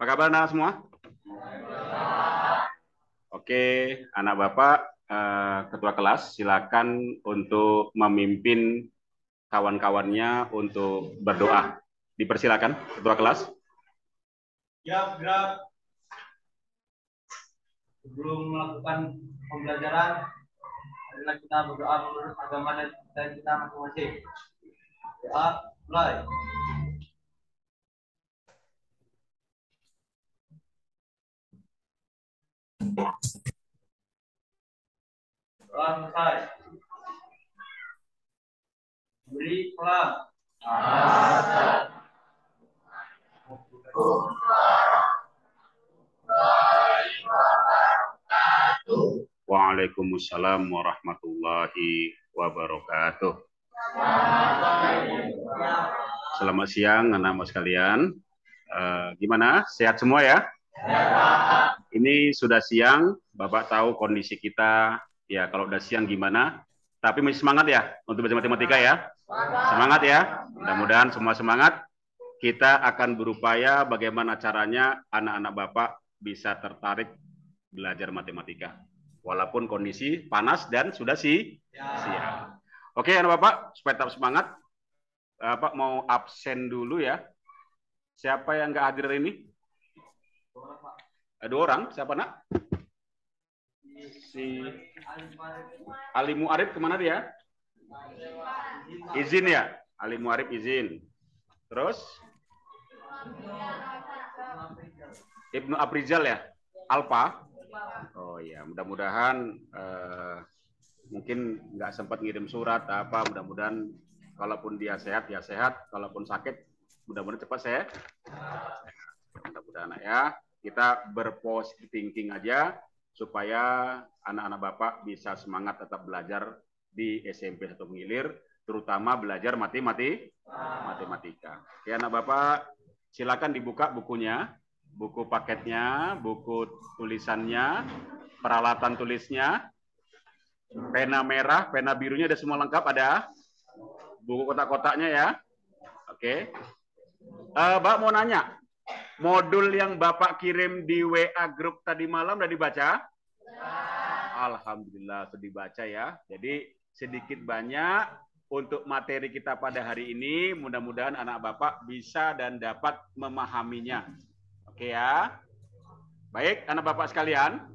Apa kabar anak semua? Oke, anak Bapak, Ketua kelas, silakan untuk memimpin kawan-kawannya untuk berdoa. Dipersilakan, Ketua kelas. Ya, gerak. Sebelum melakukan pembelajaran, adalah kita berdoa menurut agama dan kita masing-masing. Doa, mulai. Doa selesai. Beri salam. Waalaikumsalam warahmatullahi wabarakatuh. Selamat siang anak-anak sekalian. Gimana? Sehat semua ya? Ini sudah siang, Bapak tahu kondisi kita, ya kalau udah siang gimana, tapi masih semangat ya untuk belajar matematika ya? Semangat ya, mudah-mudahan semua semangat. Kita akan berupaya bagaimana caranya anak-anak Bapak bisa tertarik belajar matematika. Walaupun kondisi panas dan sudah siang. Oke anak Bapak, supaya tetap semangat, Bapak mau absen dulu ya. Siapa yang nggak hadir ini? Ada orang, siapa nak? Si Ali Muarif kemana dia? Izin ya, Ali Muarif izin. Terus Ibnu Aprizal ya, Alpa. Oh ya, mudah-mudahan mungkin nggak sempat ngirim surat apa, mudah-mudahan kalaupun dia sehat ya sehat, kalaupun sakit mudah-mudahan cepat sehat. Mudah-mudahan ya, kita berpositif thinking aja supaya anak-anak Bapak bisa semangat tetap belajar di SMP 1 Pengilir, terutama belajar matematika. Oke anak Bapak, silakan dibuka bukunya, buku paketnya, buku tulisannya, peralatan tulisnya, pena merah, pena birunya ada semua lengkap, ada buku kotak-kotaknya ya. Oke. Mbak mau nanya, modul yang Bapak kirim di WA grup tadi malam udah dibaca? Alhamdulillah sudah dibaca ya. Jadi sedikit banyak untuk materi kita pada hari ini, mudah-mudahan anak Bapak bisa dan dapat memahaminya. Oke ya. Baik, anak Bapak sekalian,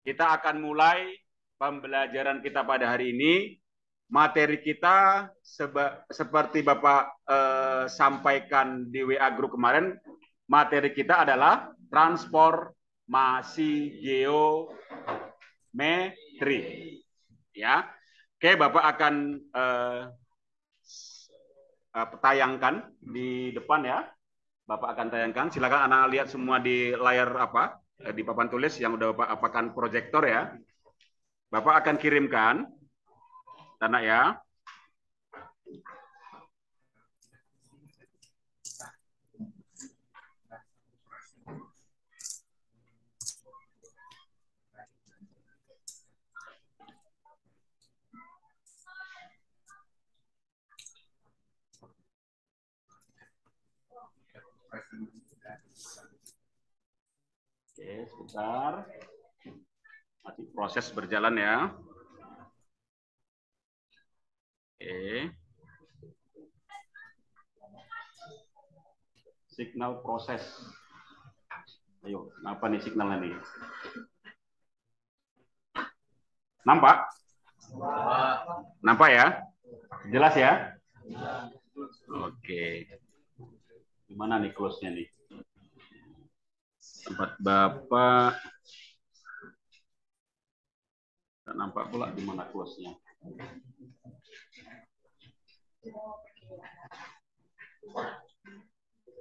kita akan mulai pembelajaran kita pada hari ini. Materi kita seperti Bapak sampaikan di WA Group kemarin, materi kita adalah transformasi geometri. Ya, oke, Bapak akan tayangkan di depan ya. Bapak akan tayangkan. Silakan anak lihat semua di layar apa? Di papan tulis yang udah Bapak apakan proyektor ya. Bapak akan kirimkan. Anak ya. Oke, sebentar. Masih proses berjalan ya. Oke. Signal proses. Ayo, apa nih signalnya nih? Nampak? Nampak ya? Jelas ya? Oke. Gimana nih close-nya nih? Tempat Bapak. Nggak nampak pula di mana close-nya.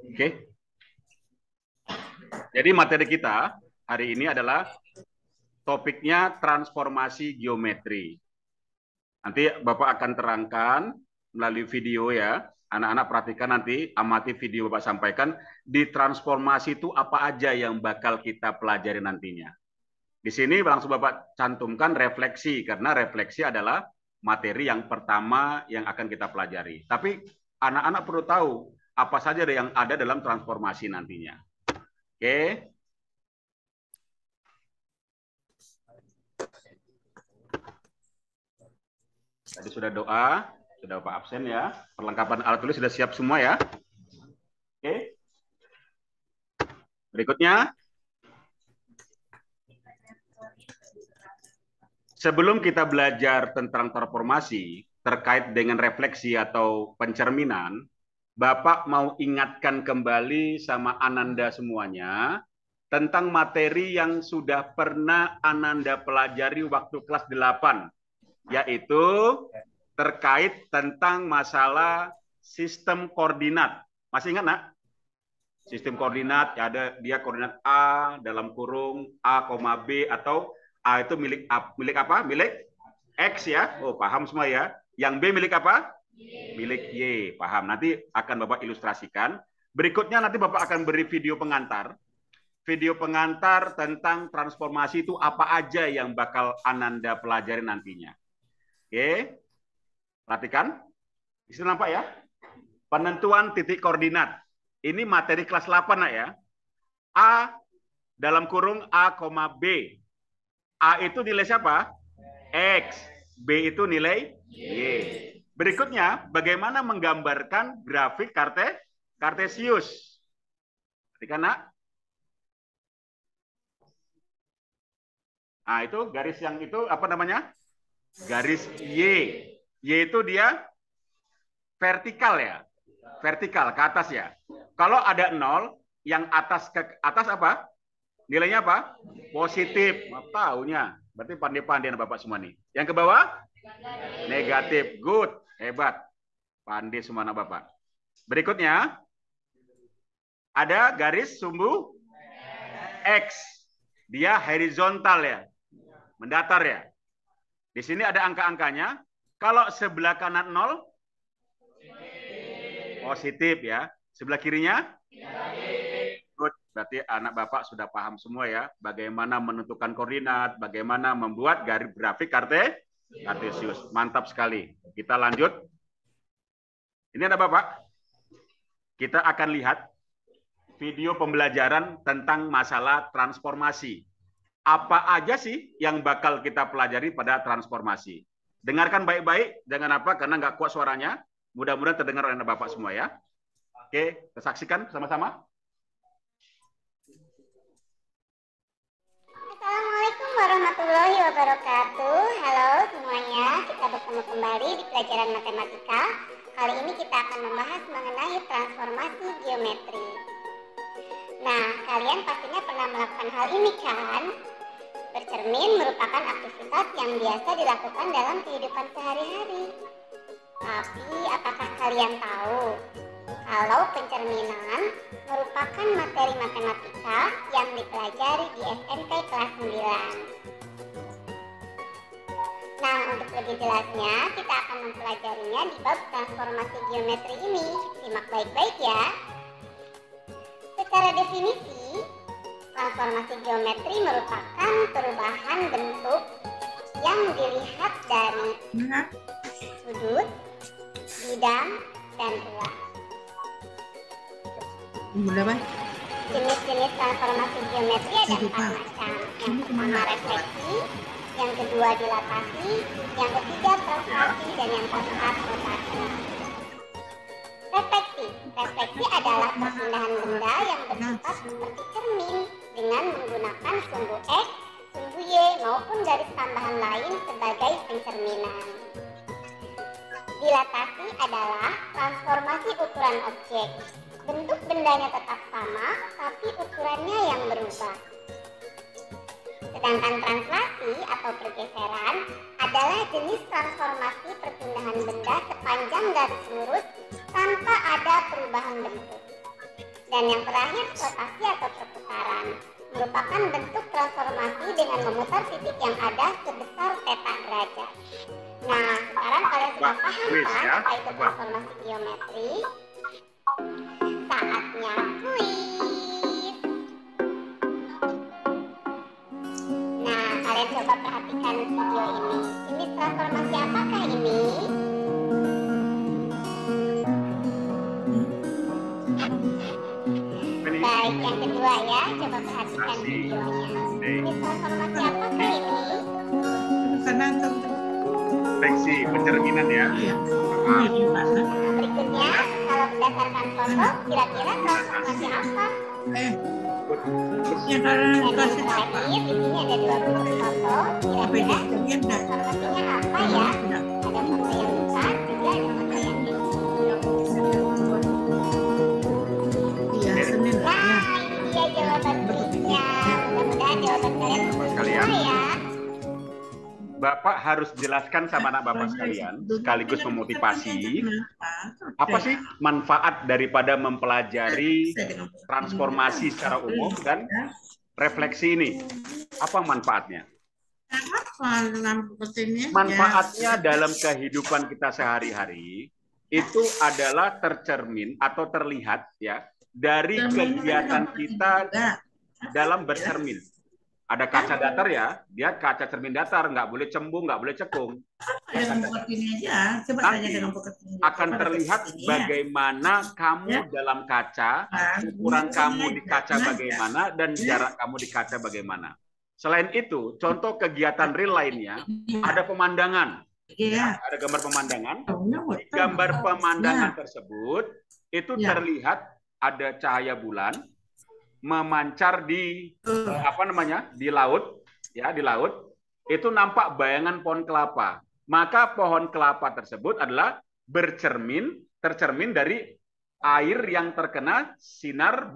Oke. Jadi materi kita hari ini adalah topiknya transformasi geometri. Nanti Bapak akan terangkan melalui video ya. Anak-anak perhatikan nanti, amati video Bapak sampaikan. Di transformasi itu apa aja yang bakal kita pelajari nantinya. Di sini langsung Bapak cantumkan refleksi, karena refleksi adalah materi yang pertama yang akan kita pelajari. Tapi anak-anak perlu tahu, apa saja yang ada dalam transformasi nantinya. Oke. Tadi sudah doa, sudah Pak absen ya. Perlengkapan alat tulis sudah siap semua ya. Oke. Berikutnya. Sebelum kita belajar tentang transformasi terkait dengan refleksi atau pencerminan, Bapak mau ingatkan kembali sama Ananda semuanya tentang materi yang sudah pernah Ananda pelajari waktu kelas 8, yaitu terkait tentang masalah sistem koordinat. Masih ingat, nak? Sistem koordinat, ada dia koordinat A dalam kurung A, B, atau A itu milik apa? Milik X ya. Oh, paham semua ya. Yang B milik apa? Milik Y. Paham. Nanti akan Bapak ilustrasikan. Berikutnya nanti Bapak akan beri video pengantar. Video pengantar tentang transformasi itu apa aja yang bakal Ananda pelajari nantinya. Oke. Perhatikan. Di situ nampak ya. Penentuan titik koordinat. Ini materi kelas 8 nak ya. A dalam kurung A, B. A itu nilai siapa? X. B itu nilai Y. Berikutnya, bagaimana menggambarkan grafik Kartesius? Perhatikan, nak. Nah, itu garis yang itu apa namanya? Garis Y. Y itu dia vertikal ya. Vertikal ke atas ya. Kalau ada 0, yang atas ke atas apa? Nilainya apa? Positif. Taunya. Berarti pandai-pandai Bapak semua nih. Yang ke bawah? Negatif. Good. Hebat. Pandai semua anak Bapak. Berikutnya. Ada garis sumbu X. Dia horizontal ya. Mendatar ya. Di sini ada angka-angkanya. Kalau sebelah kanan 0. Positif ya. Sebelah kirinya? Good. Berarti anak Bapak sudah paham semua ya, bagaimana menentukan koordinat, bagaimana membuat garis grafik Kartesius. Mantap sekali. Kita lanjut. Ini ada Bapak. Kita akan lihat video pembelajaran tentang masalah transformasi. Apa aja sih yang bakal kita pelajari pada transformasi? Dengarkan baik-baik, jangan apa, karena nggak kuat suaranya. Mudah-mudahan terdengar oleh anak Bapak semua ya. Oke, kita saksikan sama-sama. Assalamualaikum warahmatullahi wabarakatuh. Halo semuanya, kita bertemu kembali di pelajaran matematika. Kali ini kita akan membahas mengenai transformasi geometri. Nah, kalian pastinya pernah melakukan hal ini kan? Bercermin merupakan aktivitas yang biasa dilakukan dalam kehidupan sehari-hari. Tapi apakah kalian tahu kalau pencerminan merupakan materi matematika yang dipelajari di SMK kelas 9. Nah, untuk lebih jelasnya, kita akan mempelajarinya di bab transformasi geometri ini. Simak baik-baik ya. Secara definisi, transformasi geometri merupakan perubahan bentuk yang dilihat dari sudut, bidang, dan ruang. Jenis-jenis transformasi geometri ada 4 macam. Yang pertama refleksi, yang kedua dilatasi, yang ketiga translasi, dan yang keempat rotasi. Refleksi adalah perpindahan benda yang bersifat seperti cermin dengan menggunakan sumbu X, sumbu Y, maupun garis tambahan lain sebagai pencerminan. Dilatasi adalah transformasi ukuran objek. Bentuk bendanya tetap sama, tapi ukurannya yang berubah. Sedangkan translasi atau pergeseran adalah jenis transformasi perpindahan benda sepanjang garis lurus tanpa ada perubahan bentuk. Dan yang terakhir, rotasi atau perputaran merupakan bentuk transformasi dengan memutar titik yang ada sebesar θ derajat. Nah, sekarang kalian sudah paham kan apa itu transformasi geometri? Saatnya kuis. Nah, kalian coba perhatikan video ini. Jenis transformasi apakah ini? Baik, yang kedua ya, coba perhatikan videonya. Ini transformasi apa kali ini? Refleksi, pencerminan ya. Nah, berikutnya, kalau berdasarkan foto, kira-kira transformasi apa? Dan yang terakhir, di sini ada 20 foto. Kira-kira transformasinya apa ya? Ada foto yang besar, juga ada foto yang kecil. Nah, ini dia jawaban berikutnya. Mudah-mudahan jawaban kalian semua ya. Bapak harus jelaskan sama anak Bapak sekalian, sekaligus memotivasi, apa sih manfaat daripada mempelajari transformasi secara umum dan refleksi ini? Apa manfaatnya? Manfaatnya dalam kehidupan kita sehari-hari itu adalah tercermin atau terlihat ya dari kegiatan kita dalam bercermin. Ada kaca datar ya, dia kaca cermin datar, nggak boleh cembung, nggak boleh cekung. Nanti akan terlihat bagaimana kamu dalam kaca, ukuran kamu di kaca bagaimana, dan jarak kamu di kaca bagaimana. Selain itu, contoh kegiatan real lainnya, ada pemandangan. Ada gambar pemandangan. Di gambar pemandangan tersebut, itu terlihat ada cahaya bulan, memancar di di laut ya, di laut itu nampak bayangan pohon kelapa, maka pohon kelapa tersebut adalah tercermin dari air yang terkena sinar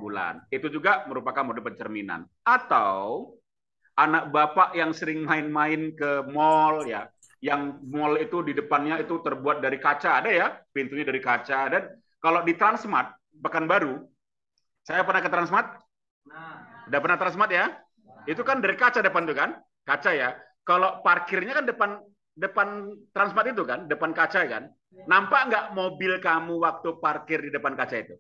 bulan. Itu juga merupakan mode pencerminan. Atau anak Bapak yang sering main-main ke mall ya, yang mall itu di depannya itu terbuat dari kaca, ada ya, pintunya dari kaca. Dan kalau di Transmart Pekanbaru, saya pernah ke Transmart. Udah pernah Transmart ya? Itu kan dari kaca depan tuh kan? Kaca ya. Kalau parkirnya kan depan Transmart itu kan, depan kaca kan? Nampak nggak mobil kamu waktu parkir di depan kaca itu?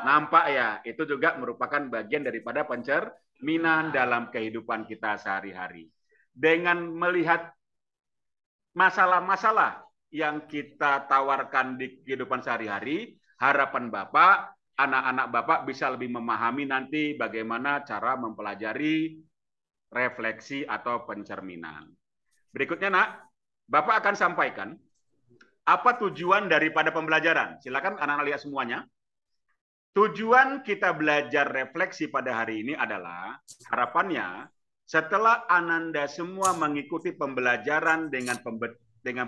Nampak ya. Itu juga merupakan bagian daripada pencerminan dalam kehidupan kita sehari-hari. Dengan melihat masalah-masalah yang kita tawarkan di kehidupan sehari-hari, harapan Bapak, anak-anak Bapak bisa lebih memahami nanti bagaimana cara mempelajari refleksi atau pencerminan. Berikutnya, Nak, Bapak akan sampaikan apa tujuan daripada pembelajaran. Silakan anak-anak lihat semuanya. Tujuan kita belajar refleksi pada hari ini adalah harapannya setelah Ananda semua mengikuti pembelajaran dengan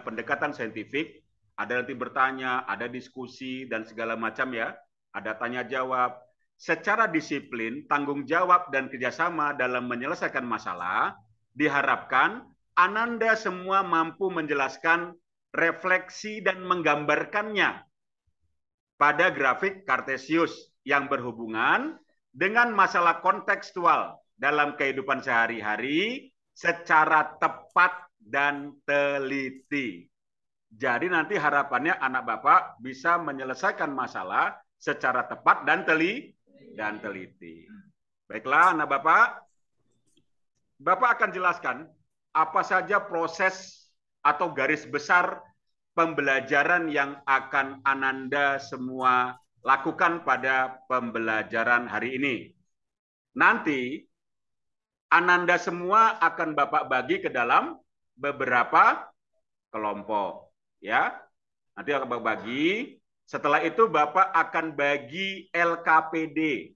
pendekatan saintifik, ada nanti bertanya, ada diskusi dan segala macam ya. Ada tanya jawab, secara disiplin, tanggung jawab, dan kerjasama dalam menyelesaikan masalah, diharapkan Ananda semua mampu menjelaskan refleksi dan menggambarkannya pada grafik Kartesius yang berhubungan dengan masalah kontekstual dalam kehidupan sehari-hari secara tepat dan teliti. Jadi nanti harapannya anak Bapak bisa menyelesaikan masalah secara tepat dan teliti. Baiklah, anak Bapak. Bapak akan jelaskan apa saja proses atau garis besar pembelajaran yang akan Ananda semua lakukan pada pembelajaran hari ini. Nanti Ananda semua akan Bapak bagi ke dalam beberapa kelompok, ya. Nanti akan Bapak bagi. Setelah itu Bapak akan bagi LKPD,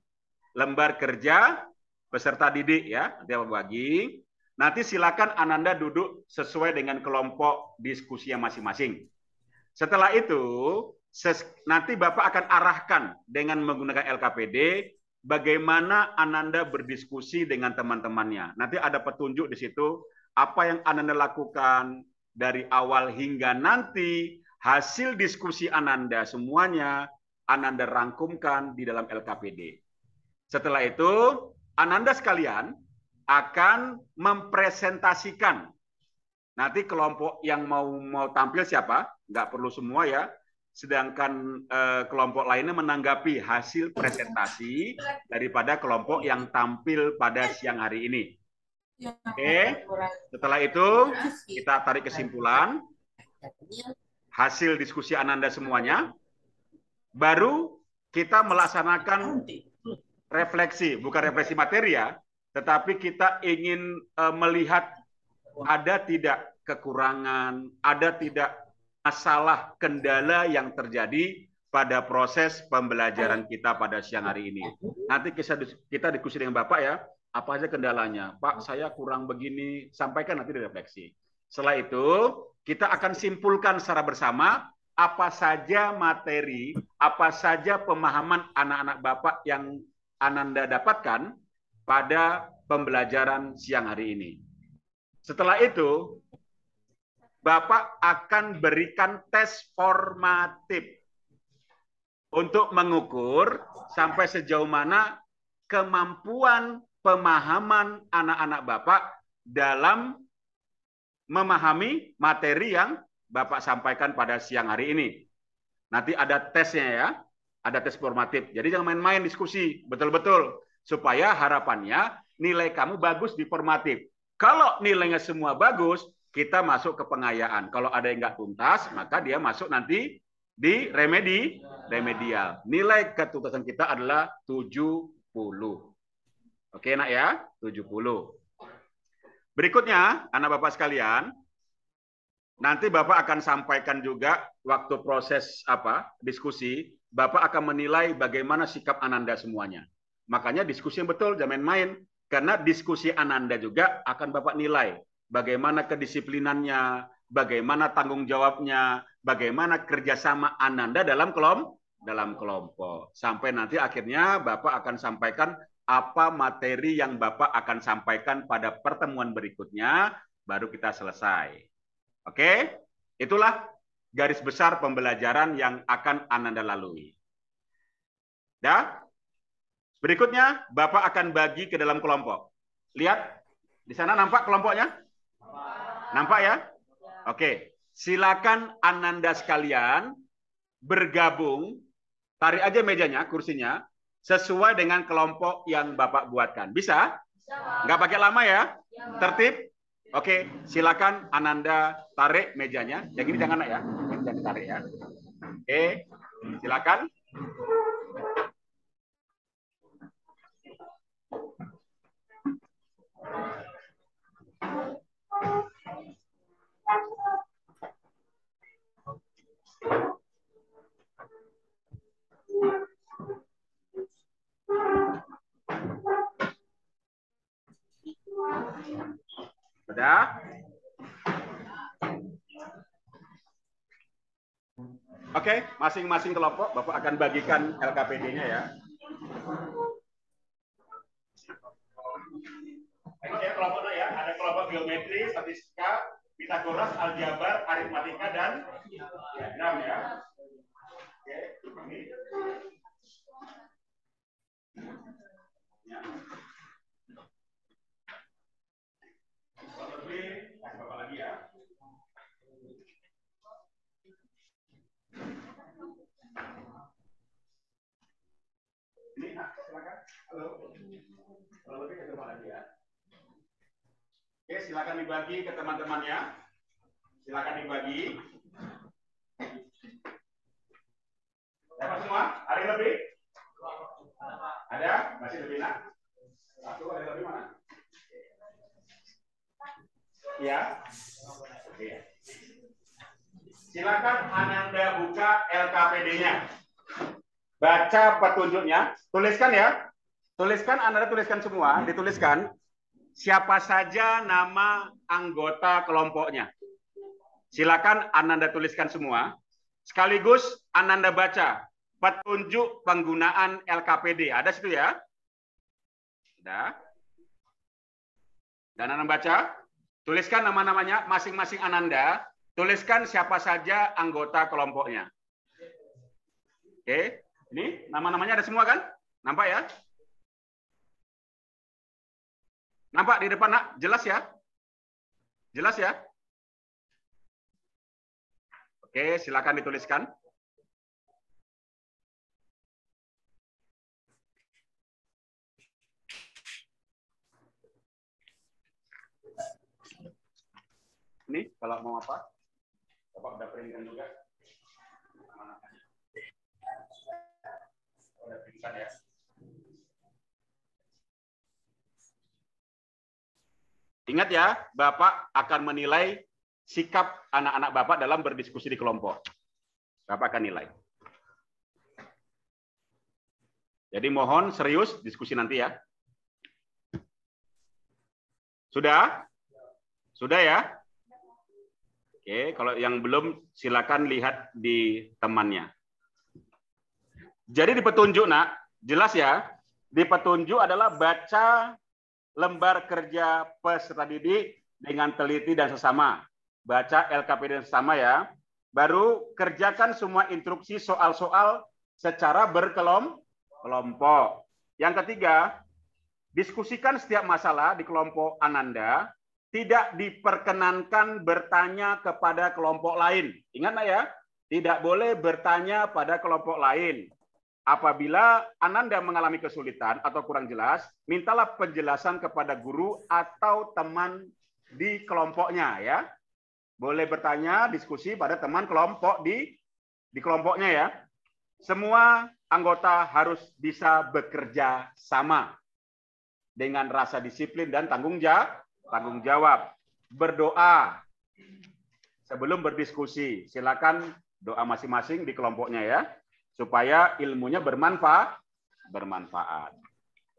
lembar kerja peserta didik ya. Nanti Bapak bagi. Nanti silakan Ananda duduk sesuai dengan kelompok diskusi yang masing-masing. Setelah itu nanti Bapak akan arahkan dengan menggunakan LKPD bagaimana Ananda berdiskusi dengan teman-temannya. Nanti ada petunjuk di situ apa yang Ananda lakukan dari awal hingga nanti hasil diskusi Ananda semuanya Ananda rangkumkan di dalam LKPD. Setelah itu Ananda sekalian akan mempresentasikan. Nanti kelompok yang mau tampil siapa? Nggak perlu semua ya. Sedangkan kelompok lainnya menanggapi hasil presentasi daripada kelompok yang tampil pada siang hari ini. Oke, setelah itu kita tarik kesimpulan hasil diskusi Ananda semuanya. Baru kita melaksanakan refleksi, bukan refleksi materi ya, tetapi kita ingin melihat ada tidak kekurangan, ada tidak masalah kendala yang terjadi pada proses pembelajaran kita pada siang hari ini. Nanti kita diskusi dengan Bapak ya, apa aja kendalanya. Pak, saya kurang begini, sampaikan nanti direfleksi. Setelah itu, kita akan simpulkan secara bersama apa saja materi, apa saja pemahaman anak-anak Bapak yang Ananda dapatkan pada pembelajaran siang hari ini. Setelah itu, Bapak akan berikan tes formatif untuk mengukur sampai sejauh mana kemampuan pemahaman anak-anak Bapak dalam memahami materi yang Bapak sampaikan pada siang hari ini. Nanti ada tesnya ya, ada tes formatif. Jadi jangan main-main diskusi, betul-betul. Supaya harapannya nilai kamu bagus di formatif. Kalau nilainya semua bagus, kita masuk ke pengayaan. Kalau ada yang nggak tuntas, maka dia masuk nanti di remedial. Nilai ketuntasan kita adalah 70. Oke nak ya, 70. Berikutnya, anak Bapak sekalian, nanti Bapak akan sampaikan juga waktu proses diskusi, Bapak akan menilai bagaimana sikap Ananda semuanya. Makanya diskusi yang betul, jangan main-main. Karena diskusi Ananda juga akan Bapak nilai. Bagaimana kedisiplinannya, bagaimana tanggung jawabnya, bagaimana kerjasama Ananda dalam kelompok. Sampai nanti akhirnya Bapak akan sampaikan apa materi yang Bapak akan sampaikan pada pertemuan berikutnya, baru kita selesai. Oke, itulah garis besar pembelajaran yang akan Ananda lalui. Dah? Berikutnya, Bapak akan bagi ke dalam kelompok. Lihat, di sana nampak kelompoknya? Nampak ya? Oke, silakan Ananda sekalian bergabung, tarik aja mejanya, kursinya, sesuai dengan kelompok yang Bapak buatkan. Bisa? Nggak pakai lama ya? Tertib? Oke, silakan Ananda tarik mejanya. Yang ini jangan ya, jangan ditarik ya. Oke, silakan. Sudah? Oke, masing-masing kelompok Bapak akan bagikan LKPD-nya ya. Oke, kelompoknya ya, ada kelompok geometri, statistika, Pitagoras, aljabar, aritmatika, dan diagram ya. Oke, ini. Lebih, kasih Bapak lagi ya. Ini, silakan. Halo. Kalau lebih kasih Bapak lagi ya. Oke, silakan dibagi ke teman-temannya. Silakan dibagi. Dapat semua? Ada yang lebih? Ada? Masih lebih nak? Satu, ada yang lebih mana? Ya. Oke. Silakan Ananda buka LKPD-nya. Baca petunjuknya. Tuliskan ya. Tuliskan, Ananda tuliskan semua. Dituliskan. Siapa saja nama anggota kelompoknya. Silakan Ananda tuliskan semua. Sekaligus Ananda baca petunjuk penggunaan LKPD. Ada situ ya? Sudah. Dan Ananda baca. Tuliskan nama-namanya masing-masing Ananda. Tuliskan siapa saja anggota kelompoknya. Oke. Ini nama-namanya ada semua kan? Nampak ya? Nampak di depan nak? Jelas ya? Jelas ya? Oke, silakan dituliskan. Ini kalau mau apa? Bapak udah printkan juga. Ingat ya, Bapak akan menilai sikap anak-anak Bapak dalam berdiskusi di kelompok. Bapak akan nilai. Jadi mohon serius diskusi nanti ya. Sudah? Sudah ya? Oke, kalau yang belum silakan lihat di temannya. Jadi di petunjuk, Nak, jelas ya. Di petunjuk adalah baca lembar kerja peserta didik dengan teliti dan sesama. Baca LKPD dan sesama ya. Baru kerjakan semua instruksi soal-soal secara berkelompok. Yang ketiga, diskusikan setiap masalah di kelompok Ananda. Tidak diperkenankan bertanya kepada kelompok lain. Ingat Nak ya, tidak boleh bertanya pada kelompok lain. Apabila Ananda mengalami kesulitan atau kurang jelas, mintalah penjelasan kepada guru atau teman di kelompoknya ya. Boleh bertanya, diskusi pada teman kelompok di kelompoknya ya. Semua anggota harus bisa bekerja sama dengan rasa disiplin dan tanggung jawab. Berdoa sebelum berdiskusi. Silakan doa masing-masing di kelompoknya ya, supaya ilmunya bermanfaat.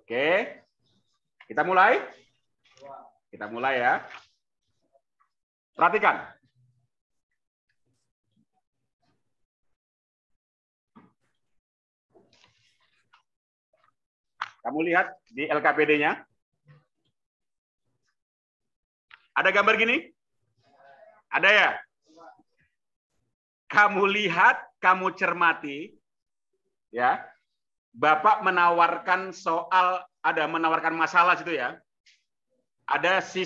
Oke, kita mulai. Kita mulai ya. Perhatikan. Kamu lihat di LKPD-nya. Ada gambar gini? Ada ya? Kamu lihat, kamu cermati, ya. Bapak menawarkan soal, menawarkan masalah situ ya. Ada si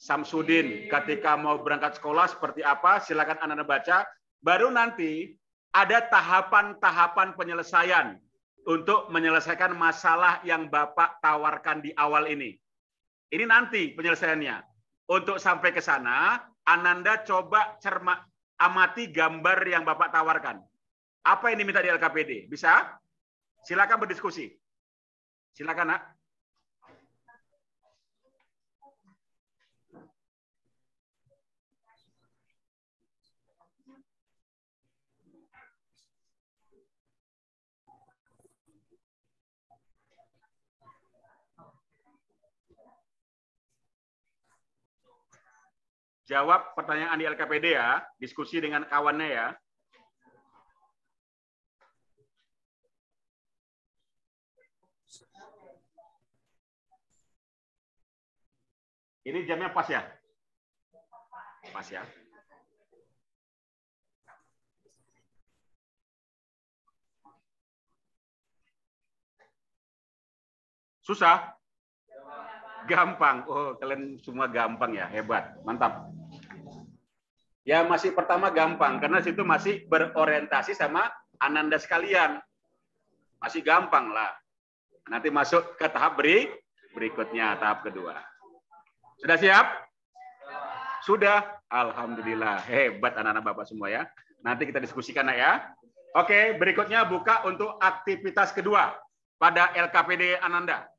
Samsudin ketika mau berangkat sekolah seperti apa, silakan Anda baca. Baru nanti ada tahapan-tahapan penyelesaian untuk menyelesaikan masalah yang Bapak tawarkan di awal ini. Ini nanti penyelesaiannya. Untuk sampai ke sana, Ananda coba amati gambar yang Bapak tawarkan. Apa yang diminta di LKPD? Bisa? Silakan berdiskusi. Silakan, Nak. Jawab pertanyaan di LKPD ya, diskusi dengan kawannya ya. Ini jamnya pas ya? Pas ya. Susah? Gampang. Oh, kalian semua gampang ya, hebat, mantap. Ya masih pertama gampang, karena situ masih berorientasi sama Ananda sekalian. Masih gampang lah. Nanti masuk ke tahap berikutnya, tahap kedua. Sudah siap? Sudah? Alhamdulillah. Hebat anak-anak Bapak semua ya. Nanti kita diskusikan ya. Oke, berikutnya buka untuk aktivitas kedua pada LKPD Ananda.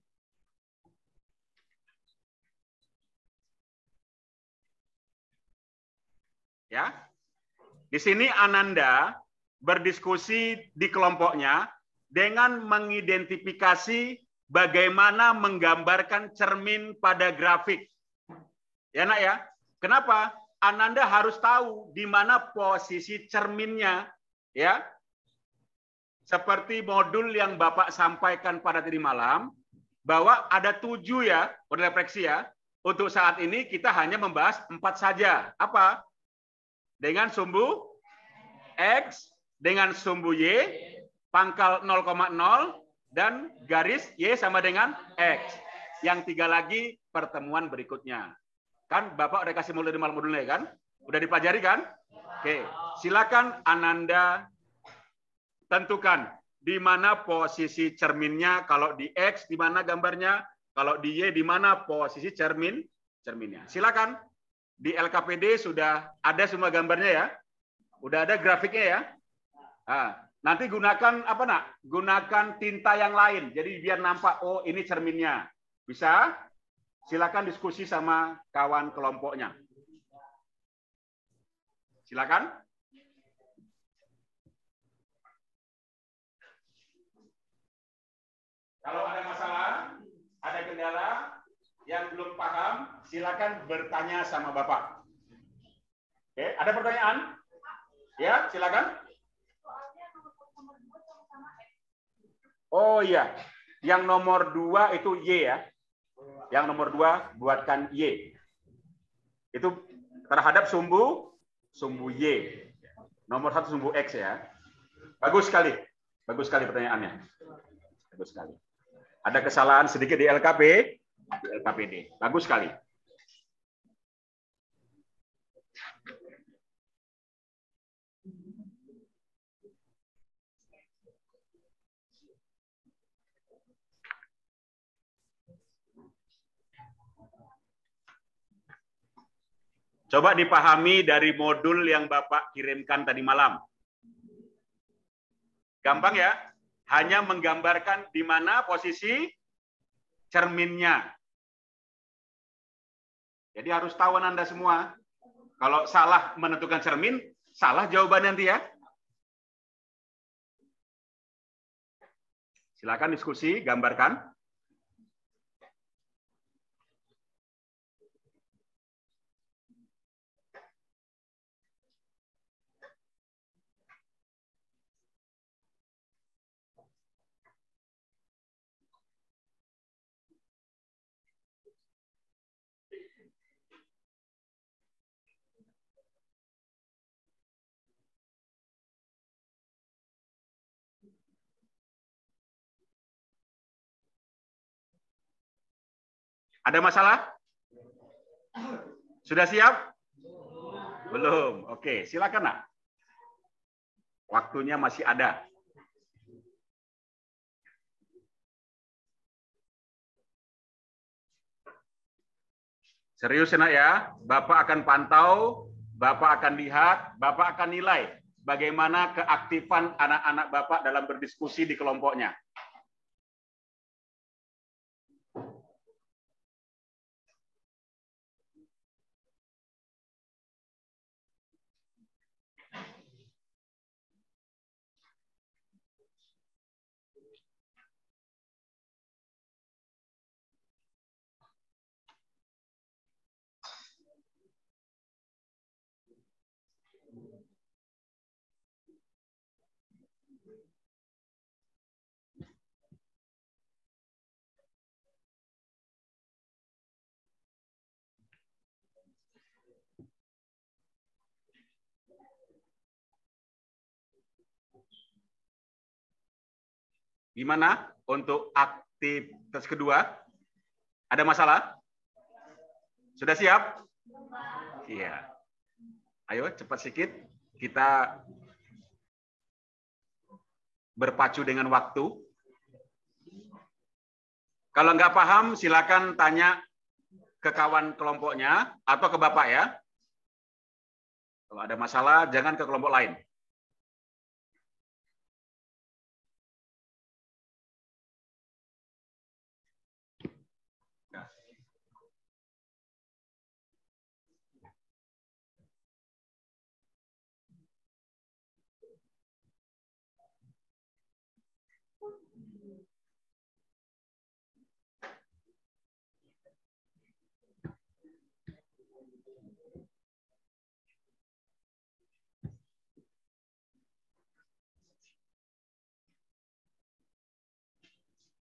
Ya. Di sini Ananda berdiskusi di kelompoknya dengan mengidentifikasi bagaimana menggambarkan cermin pada grafik. Ya, Nak ya. Kenapa? Ananda harus tahu di mana posisi cerminnya, ya. Seperti modul yang Bapak sampaikan pada tadi malam, bahwa ada 7 ya, model refleksi ya. Untuk saat ini kita hanya membahas 4 saja. Apa? Dengan sumbu X, dengan sumbu Y, pangkal 0,0, dan garis Y sama dengan X. Yang 3 lagi pertemuan berikutnya. Kan Bapak udah kasih modulnya kan? Udah dipelajari kan? Oke, silakan Ananda tentukan di mana posisi cerminnya, kalau di X di mana gambarnya, kalau di Y di mana posisi cerminnya. Silakan. Di LKPD sudah ada semua gambarnya ya. Udah ada grafiknya ya. Nah, Nanti gunakan apa nak? Gunakan tinta yang lain. Jadi biar nampak, oh ini cerminnya. Bisa? Silakan diskusi sama kawan kelompoknya. Silakan. Kalau ada masalah, ada kendala yang belum paham, silakan bertanya sama Bapak. Oke, ada pertanyaan? Ya, silakan. Oh iya, yang nomor 2 itu Y ya. Yang nomor 2 buatkan Y. Itu terhadap sumbu Y. Nomor 1 sumbu X ya. Bagus sekali pertanyaannya. Bagus sekali. Ada kesalahan sedikit di LKPD. Bagus sekali. Coba dipahami dari modul yang Bapak kirimkan tadi malam. Gampang ya? Hanya menggambarkan di mana posisi cerminnya. Jadi harus tahu Anda semua. Kalau salah menentukan cermin, salah jawabannya nanti ya. Silakan diskusi, gambarkan. Ada masalah? Sudah siap? Belum. Oke, silakan nak. Waktunya masih ada. Serius nak ya, Bapak akan pantau, Bapak akan lihat, Bapak akan nilai bagaimana keaktifan anak-anak Bapak dalam berdiskusi di kelompoknya. Gimana untuk aktivitas kedua? Ada masalah? Sudah siap? Iya. Ayo cepat sedikit. Kita berpacu dengan waktu. Kalau nggak paham, silakan tanya ke kawan kelompoknya atau ke Bapak ya. Kalau ada masalah, jangan ke kelompok lain.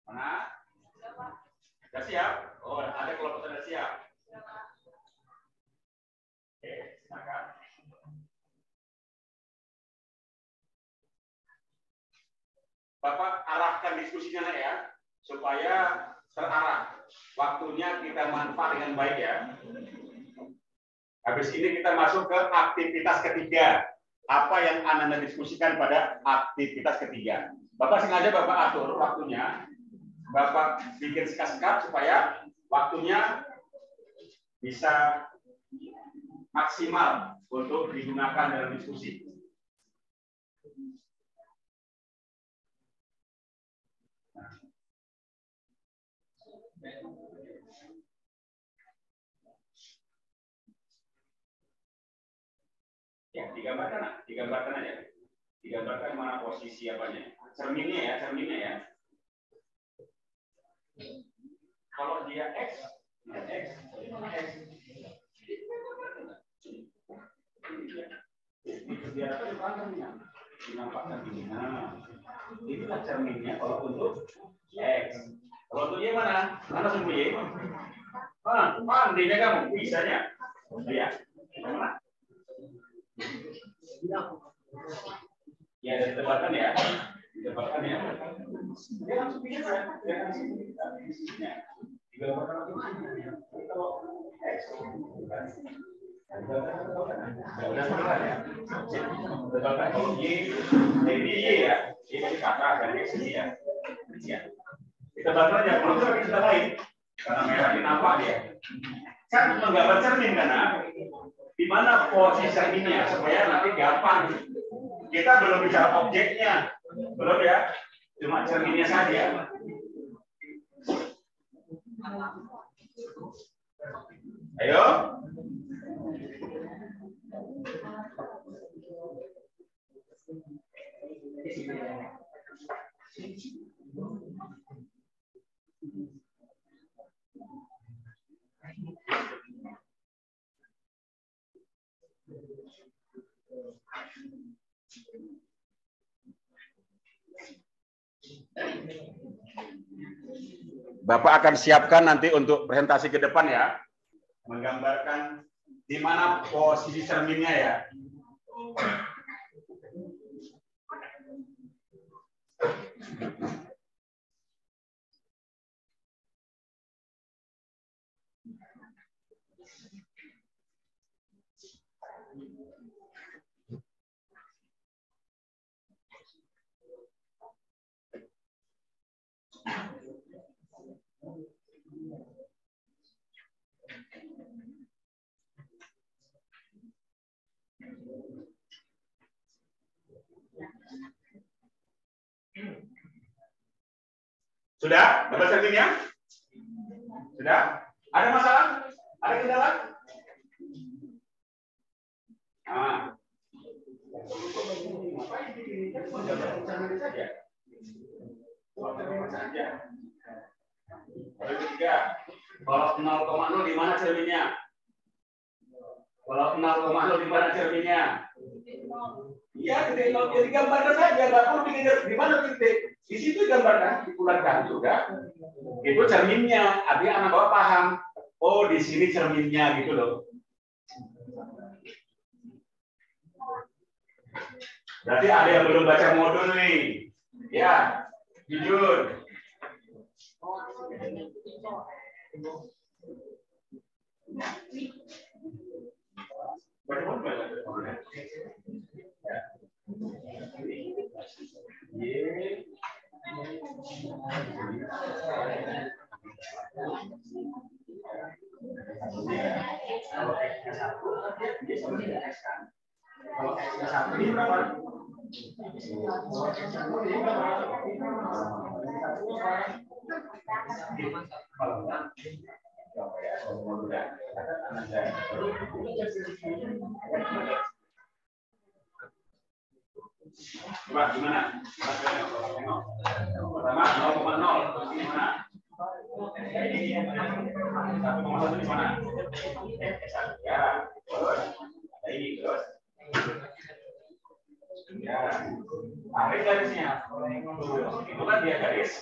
Mana? Sudah siap? Oh, ada kelompok sudah siap. Oke, silakan. Bapak arahkan diskusinya ya, supaya terarah. Waktunya kita manfaat dengan baik ya. Habis ini kita masuk ke aktivitas ketiga. Apa yang Anda diskusikan pada aktivitas ketiga? Bapak sengaja Bapak atur waktunya. Bapak bikin sekat-sekat supaya waktunya bisa maksimal untuk digunakan dalam diskusi. Ya, digambarkan aja. Digambarkan mana posisi apanya. Cerminnya ya. Kalau dia X, ini mana X? Biar apa dipandangnya? Dinampakkan ini. Nah, inilah cerminnya kalau untuk X. Kalau untuk Y mana? Mana sumbu Y? Pandainya kamu, bisanya. Lihat. Mana? Ya, ditebakkan ya. Ditebakkan ya. Dia langsung bisa. Dia langsung bisa. Digambarkan lagi. Kalau X. Udah selesai ya. Ditebakkan kalau Y. Ini Y ya. Y dari kata dari X ini ya. Ditebakkan aja. Kalau itu kita lain. Karena merah ini nampak dia. Kan menggambar cermin karena di mana posisi cerminnya supaya nanti gampang. Kita belum bicara objeknya, belum ya, cuma cerminnya saja. Ayo. Bapak akan siapkan nanti untuk presentasi ke depan ya, menggambarkan di mana posisi cerminnya ya. Sudah? Dapat cerminnya? Sudah? Ada masalah? Ada kendala? Nah. Kalau 0,0 di mana cerminnya? Kalau 0,0 di mana cerminnya? Iya, titik 0 jadi gambarkan saja, nggak perlu di mana titik. Di situ gambarkan, dikularkan juga. Itu cerminnya, artinya anak bapak paham. Oh, di sini cerminnya gitu loh. Berarti ada yang belum baca modul nih. Ya, jujur. Coba gimana? Pertama 0,0 gimana? Ini 1,1 di mana? Ya, terus ada ini terus. Ya, tarik garisnya. Itu kan dia garis.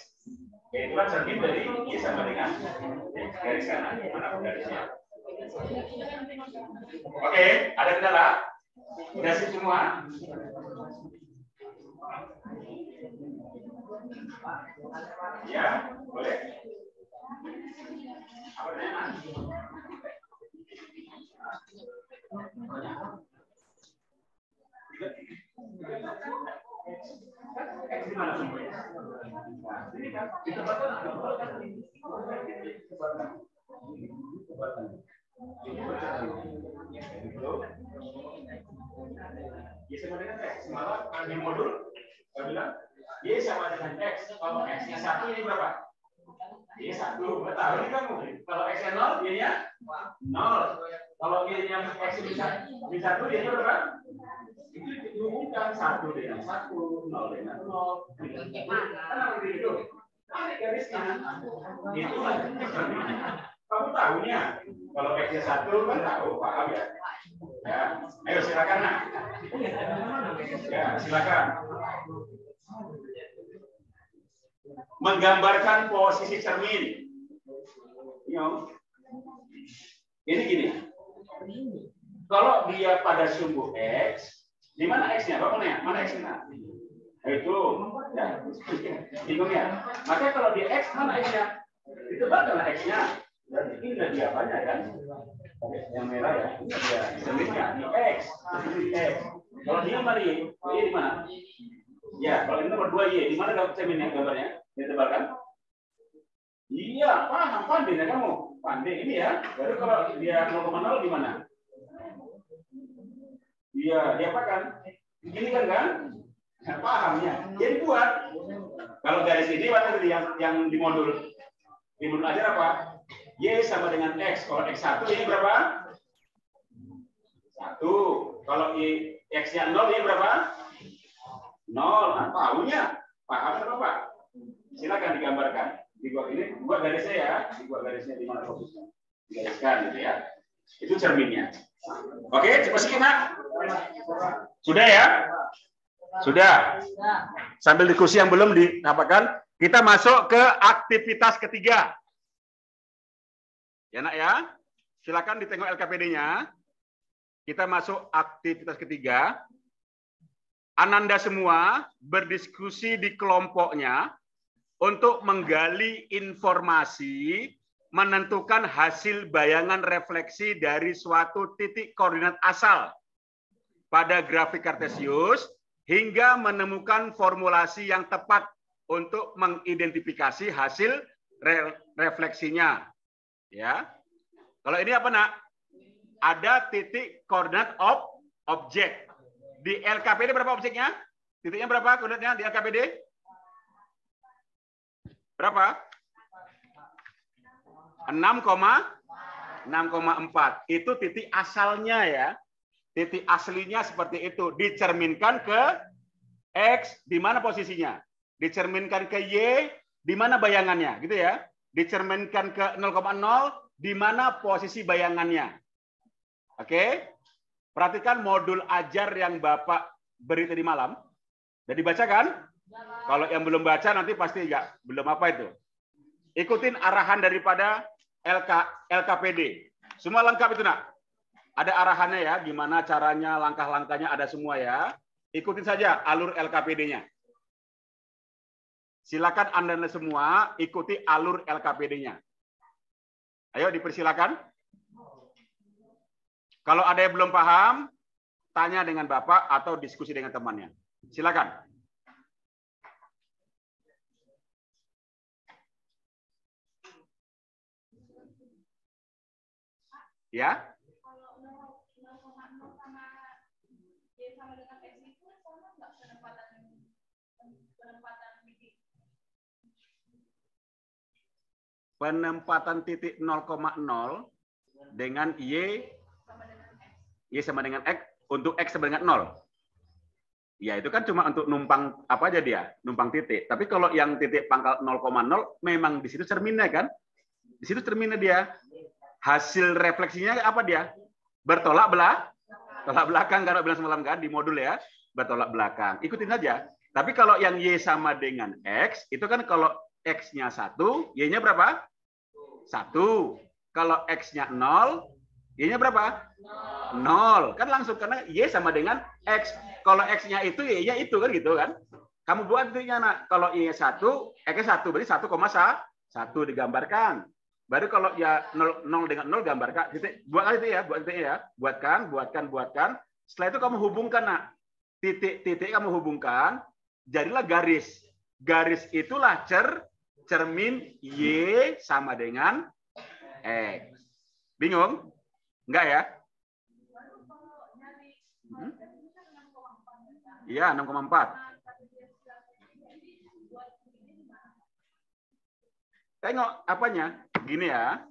Ya, itu kan cermin dari Y sama dengan garis kanan. Mana garisnya? Oke, ada kendala? Udah sih semua? Ya, boleh. Apa namanya? Di mana sumbernya? Ini kan di tempat Y sama dengan X. Semalam di modul saya bilang Y sama dengan X. Kalau X-nya 1 ini berapa? Y 1. Tahu ini kamu. Kalau X-nya 0, Y-nya 0. Kalau Y-nya X bisa 1, Y-nya berapa? Itu dihubungkan 1 dengan 1, 0 dengan 0. Kenapa begitu? Tarik garisnya. Itu kamu tahunya. Kalau X-nya 1 kan tahu, paham ya? Ya, ayo silakan nak. Ya, silakan. Menggambarkan posisi cermin. Ini gini. Kalau dia pada sumbu X, di mana X-nya? Bapaknya? Mana X-nya? Itu. Ya. Bingung ya? Maka kalau di X, mana X-nya? Ditebakkanlah X-nya. Dan ini dia apanya kan? Yang merah ya. Ini dia cerminnya. Di X. Di X. Kalau dia mana Y? Y di mana? Ya, kalau ini nomor 2 Y. Di mana cerminnya gambarnya? Ditebalkan? Iya, paham. Pandai ya kamu. Pandai ini ya. Baru kalau dia 0,0 di mana? Iya, dia apa kan? Gini kan? Nah, pahamnya. Jadi buat. Kalau garis ini mana tadi yang di modul? Di modul ajar apa? Y sama dengan X. Kalau X1 ini berapa? 1. Kalau X-nya 0 ini berapa? 0. Nah, tahunya. Paham kan Bapak? Silakan digambarkan. Dibuat ini, buat garisnya ya. Dibuat garisnya di mana posisinya? Digariskan gitu ya. Itu cerminnya. Oke, cepat sedikit nak. Sudah ya? Sudah. Sambil diskusi yang belum didapatkan, kita masuk ke aktivitas ketiga. Ya nak ya? Silakan ditengok LKPD-nya. Kita masuk aktivitas ketiga. Ananda semua berdiskusi di kelompoknya untuk menggali informasi, menentukan hasil bayangan refleksi dari suatu titik koordinat asal pada grafik kartesius hingga menemukan formulasi yang tepat untuk mengidentifikasi hasil refleksinya. Ya. Kalau ini apa nak? Ada titik koordinat objek. Di LKPD berapa objeknya? Titiknya berapa koordinatnya di LKPD? Berapa? 6,4. Itu titik asalnya ya. Titik aslinya seperti itu. Dicerminkan ke X, di mana posisinya? Dicerminkan ke Y, di mana bayangannya? Gitu ya. Dicerminkan ke 0,0, di mana posisi bayangannya. Oke? Perhatikan modul ajar yang Bapak beri tadi malam. Sudah dibaca kan? Kalau yang belum baca nanti pasti enggak, belum apa itu. Ikutin arahan daripada LKPD. Semua lengkap itu nak. Ada arahannya ya, gimana caranya, langkah-langkahnya ada semua ya. Ikutin saja alur LKPD-nya. Silakan Anda semua ikuti alur LKPD-nya. Ayo dipersilakan. Kalau ada yang belum paham, tanya dengan Bapak atau diskusi dengan temannya. Silakan. Ya. Penempatan titik 0,0 dengan Y sama dengan X untuk X sama dengan 0. Ya itu kan cuma untuk numpang apa aja dia, numpang titik. Tapi kalau yang titik pangkal 0,0 memang di situ cerminnya kan? Di situ cerminnya dia. Hasil refleksinya apa dia? Bertolak belakang kalau bilang semalam kan di modul ya, bertolak belakang. Ikutin saja. Tapi kalau yang Y sama dengan X, itu kan kalau X-nya 1, Y-nya berapa? 1. Kalau X-nya 0, Y-nya berapa? 0. Kan langsung karena Y sama dengan X. Kalau X-nya itu, Y-nya itu kan gitu kan. Kamu buat titiknya nak. Kalau Y-nya 1, X-nya 1 berarti 1,1 digambarkan. Baru kalau ya 0 dengan 0 gambarkan. Titik, buat itu ya, buat titik ya. Buatkan. Setelah itu kamu hubungkan nak. Titik kamu hubungkan, jadilah garis. Garis itulah cermin Y sama dengan X. Bingung? Enggak ya? Iya, 6,4. Tengok apanya. Gini ya.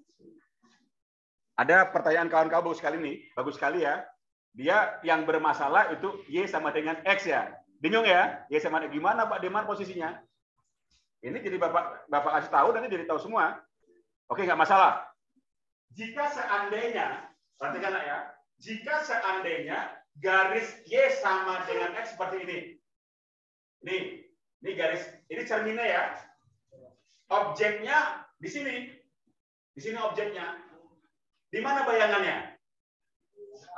Ada pertanyaan kawan-kawan bagus sekali nih. Bagus sekali ya. Dia yang bermasalah itu Y sama dengan X ya. Bingung ya? Y sama gimana Pak Demar posisinya? Ini jadi Bapak kasih tahu nanti jadi tahu semua. Oke, nggak masalah. Jika seandainya, perhatikan ya. Jika seandainya garis Y sama dengan X seperti ini. Ini garis, ini cerminnya ya. Objeknya di sini. Di sini objeknya. Di mana bayangannya?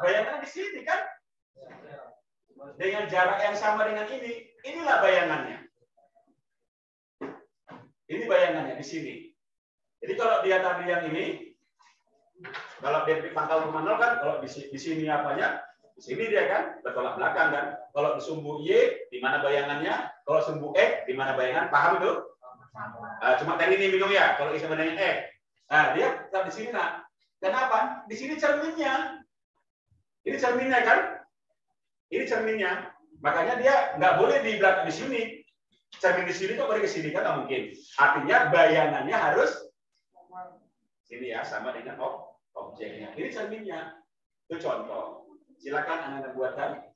Bayangannya di sini kan? Dengan jarak yang sama dengan ini. Inilah bayangannya. Ini bayangannya di sini. Jadi kalau dia tadi yang ini, kalau dia di pangkal rumah 0 kan, kalau di sini apanya? Di sini dia kan bertolak belakang kan. Kalau di sumbu Y, di mana bayangannya? Kalau sumbu X, di mana bayangan? Paham itu? Cuma tadi ini bingung ya, kalau sama dengan X. Nah, dia di sini nak. Kenapa? Di sini cerminnya. Ini cerminnya kan? Ini cerminnya. Makanya dia nggak boleh di belakang di sini. Cermin di sini kok boleh ke sini kan nggak mungkin. Artinya bayangannya harus sini ya, sama dengan objeknya. Ini cerminnya. Itu contoh. Silakan Anda buatkan.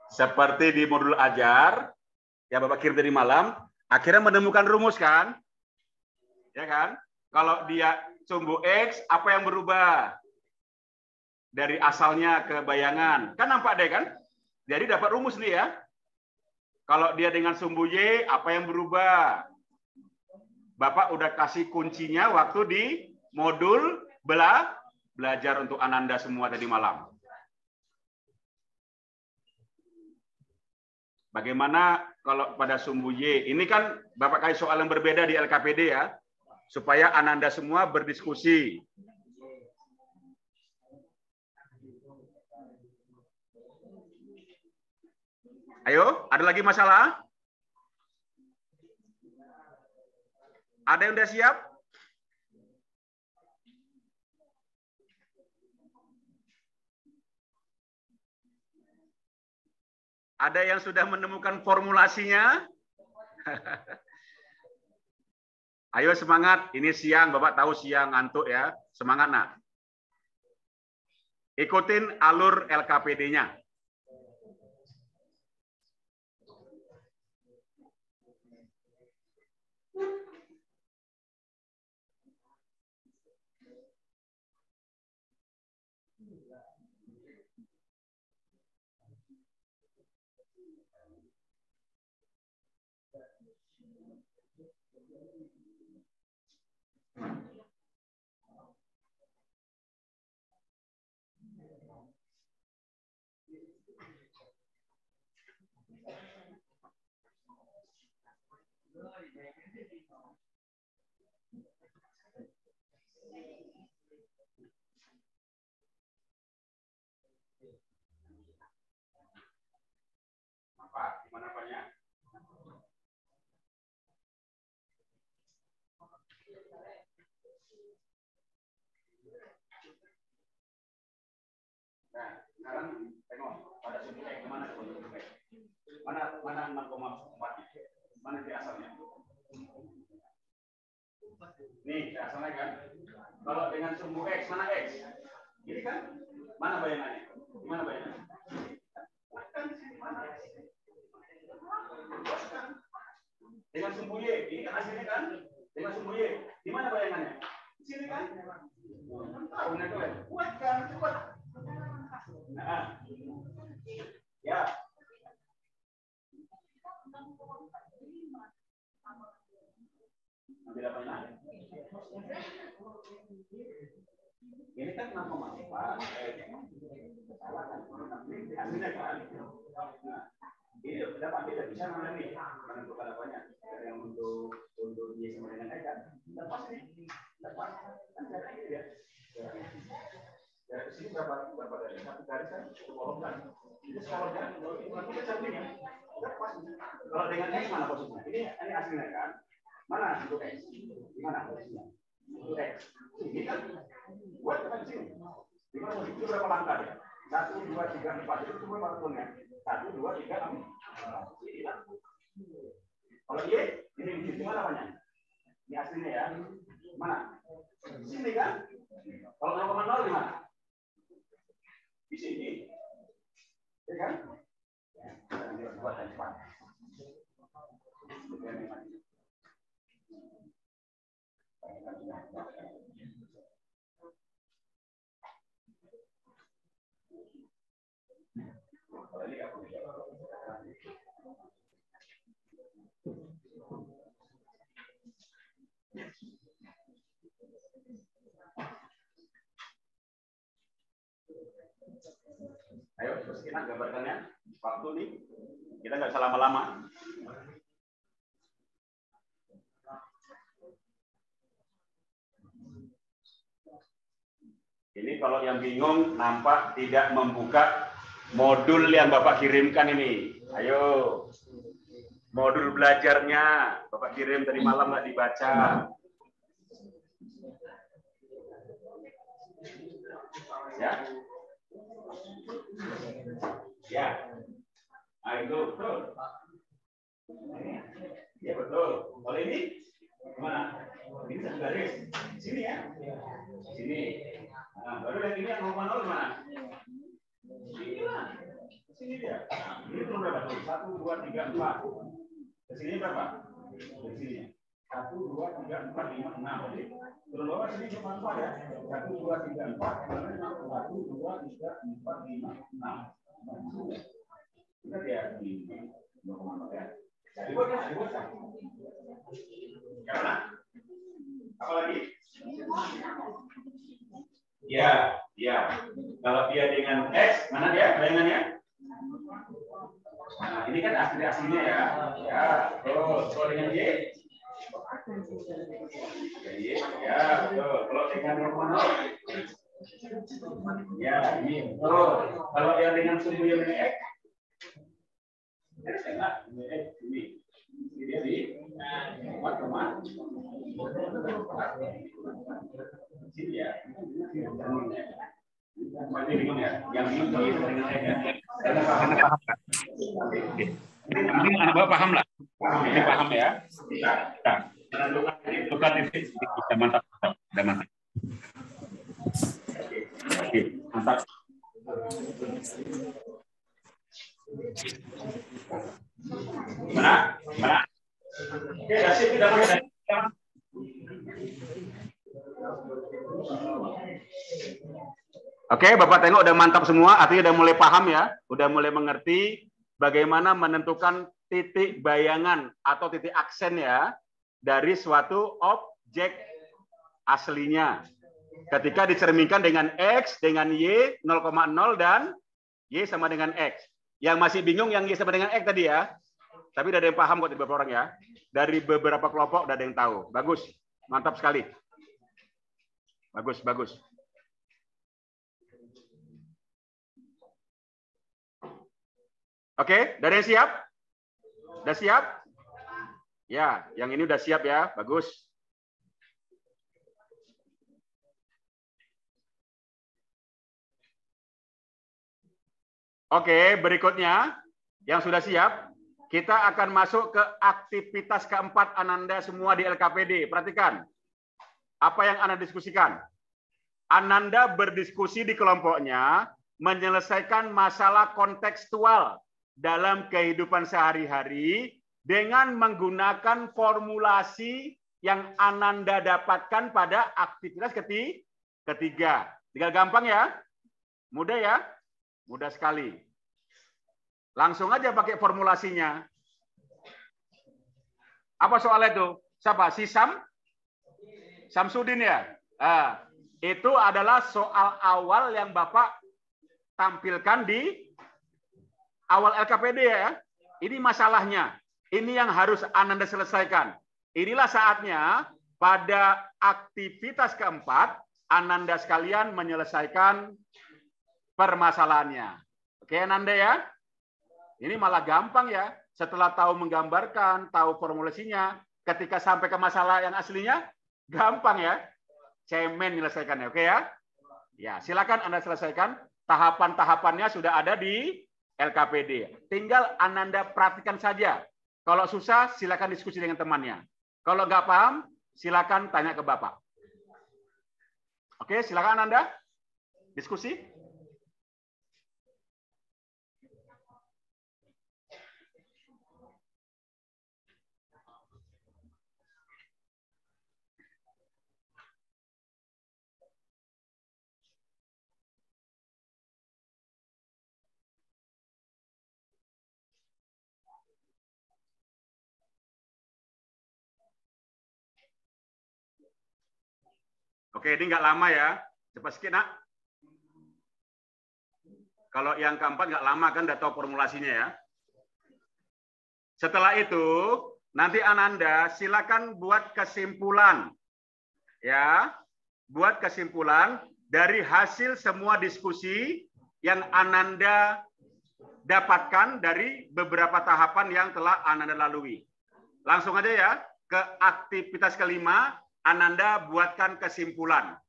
Seperti di modul ajar, ya Bapak kirim dari malam, akhirnya menemukan rumus kan? Ya kan? Kalau dia sumbu X, apa yang berubah? Dari asalnya ke bayangan. Kan nampak deh kan? Jadi dapat rumus nih ya. Kalau dia dengan sumbu Y, apa yang berubah? Bapak udah kasih kuncinya waktu di modul belajar untuk Ananda semua tadi malam. Bagaimana kalau pada sumbu Y? Ini kan Bapak kasih soal yang berbeda di LKPD ya. Supaya Ananda semua berdiskusi. Ayo, ada lagi masalah? Ada yang udah siap? Ada yang sudah menemukan formulasinya? Ayo semangat, ini siang, Bapak tahu siang ngantuk ya. Semangat nak. Ikutin alur LKPD-nya. Apa? Gimana apanya? Nah, sekarang tengok pada sumbu X mana sumbu X? Mana 6,4? Mana di asalnya? Nih, di asalnya kan. Kalau dengan sumbu X, mana X? Ini kan? Mana bayangannya? Gimana bayangannya? Dengan sumbu Y, ini kan hasilnya kan? Dengan sumbu Y, di mana bayangannya? Di sini kan? Tahu nih kalian? Kuatkan, cepat. Nah, ya. Ambil apa ini? Ini kan 6,4. Hasilnya kan? Ini dapat tidak bisa mana nih menentukan apanya yang untuk Y sama dengan X kan lepas nih lepas kan cara ini ya dari sini berapa dari satu garis kan kolom kan itu kolomnya kalau kita sampingnya lepas kalau dengan X mana posisinya ini aslinya kan mana untuk X di mana posisinya untuk X ini kan buat tekan sini di mana posisi berapa langkah ya 1 2 3 4 itu semua waktunya 1 2 3 4 ini kan kalau Y ini di mana namanya ini aslinya ya mana sini kan kalau 0,0 di mana di sini ya kan buat yang cepat Ayo, terus kita gambarkannya. Waktu nih, kita nggak usah lama-lama. Ini kalau yang bingung, nampak tidak membuka modul yang Bapak kirimkan ini. Ayo, modul belajarnya Bapak kirim tadi malam nggak dibaca. Ya. Ya. Nah, itu betul. Ya betul. Kalau ini gimana? Ini satu garis. Sini ya. Sini. Nah, baru yang ini yang 0,0 gimana? Sini lah. Sini dia. Ini belum berapa tuh? 1, 2, 3, 4. Ke sini berapa? Ke sini. 1, 2, 3, 4, 5, 6. Jadi turun bawah sini cuma 4 ya. 1, 2, 3, 4. 1, 2, 3, 4, 5, 6. Kita dia ini 0,0 ya. Jadi buat ya, dibuat. Gimana? Apa lagi? Ya, ya. Kalau dia dengan X, mana dia bayangannya? Nah, ini kan aslinya ya. Ya, terus kalau dengan Y? Ya, betul. Kalau dengan 0,0? Ya, ini betul. Kalau yang dengan sumbu yang dengan X? Ini dia di 4, sini ya. Masih bingung ya? Yang bingung dengan X ya? Karena paham. Yang penting anak bapak paham lah. Ini paham ya? Nah, menentukan titik. Mantap. Udah mantap. Oke, mantap. Mana? Mana? Oke, kasih tidak pakai. Oke, Bapak tengok udah mantap semua, artinya udah mulai paham ya, udah mulai mengerti bagaimana menentukan titik bayangan atau titik aksen ya dari suatu objek aslinya. Ketika dicerminkan dengan X, dengan Y 0,0 dan Y sama dengan X. Yang masih bingung yang Y sama dengan X tadi ya. Tapi udah ada yang paham kok dari beberapa orang ya. Dari beberapa kelompok udah ada yang tahu. Bagus, mantap sekali. Bagus, bagus. Oke, dari yang siap? Udah siap? Ya, yang ini udah siap ya. Bagus. Oke, berikutnya yang sudah siap, kita akan masuk ke aktivitas keempat Ananda semua di LKPD. Perhatikan, apa yang Anda diskusikan. Ananda berdiskusi di kelompoknya, menyelesaikan masalah kontekstual dalam kehidupan sehari-hari dengan menggunakan formulasi yang Ananda dapatkan pada aktivitas ketiga. Tinggal gampang ya, mudah ya. Mudah sekali. Langsung aja pakai formulasinya. Apa soalnya itu? Siapa? Si Samsudin ya? Itu adalah soal awal yang Bapak tampilkan di awal LKPD ya. Ini masalahnya. Ini yang harus Ananda selesaikan. Inilah saatnya pada aktivitas keempat, Ananda sekalian menyelesaikan permasalahannya. Oke, Ananda ya? Ini malah gampang ya. Setelah tahu menggambarkan, tahu formulasinya, ketika sampai ke masalah yang aslinya, gampang ya. Cemen menyelesaikannya, oke ya? Ya, silakan Anda selesaikan. Tahapan-tahapannya sudah ada di LKPD. Tinggal Ananda praktikkan saja. Kalau susah, silakan diskusi dengan temannya. Kalau nggak paham, silakan tanya ke Bapak. Oke, silakan Anda diskusi. Oke, ini nggak lama ya. Cepat sedikit, Nak. Kalau yang keempat nggak lama kan, udah tahu formulasinya ya. Setelah itu, nanti Ananda silakan buat kesimpulan. Ya, buat kesimpulan dari hasil semua diskusi yang Ananda dapatkan dari beberapa tahapan yang telah Ananda lalui. Langsung aja ya, ke aktivitas kelima, Ananda buatkan kesimpulan.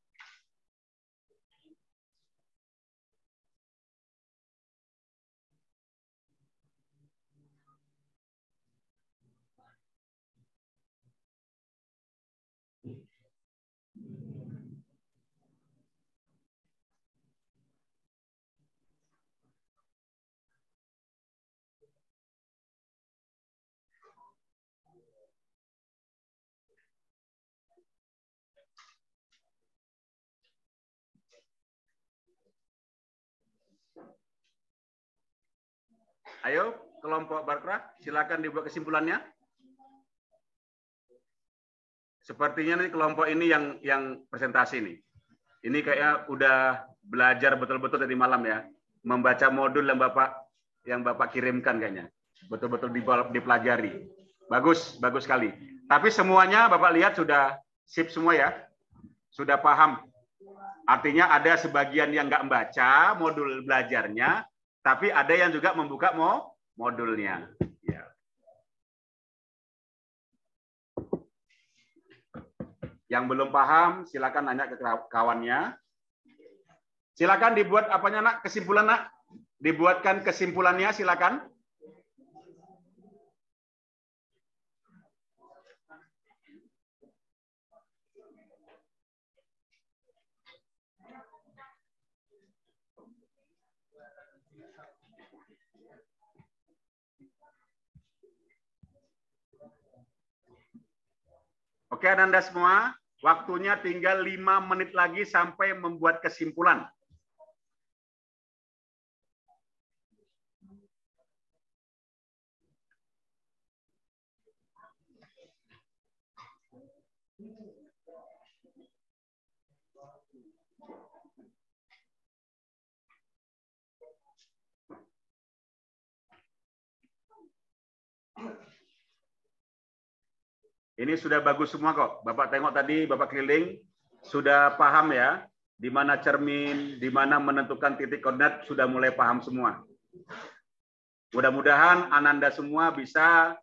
Ayo, kelompok Barkra, silakan dibuat kesimpulannya. Sepertinya nih kelompok ini yang presentasi nih. Ini kayaknya udah belajar betul-betul dari malam ya, membaca modul yang Bapak kirimkan kayaknya. Betul-betul dipelajari. Bagus, bagus sekali. Tapi semuanya Bapak lihat sudah sip semua ya. Sudah paham. Artinya ada sebagian yang nggak membaca modul belajarnya, tapi ada yang juga membuka modulnya. Ya. Yang belum paham, silakan nanya ke kawannya. Silakan dibuat apanya, Nak? Kesimpulan, Nak? Dibuatkan kesimpulannya, silakan. Oke, Anda semua, waktunya tinggal 5 menit lagi sampai membuat kesimpulan. Ini sudah bagus semua kok. Bapak tengok tadi, Bapak keliling, sudah paham ya, di mana cermin, di mana menentukan titik koordinat, sudah mulai paham semua. Mudah-mudahan Ananda semua bisa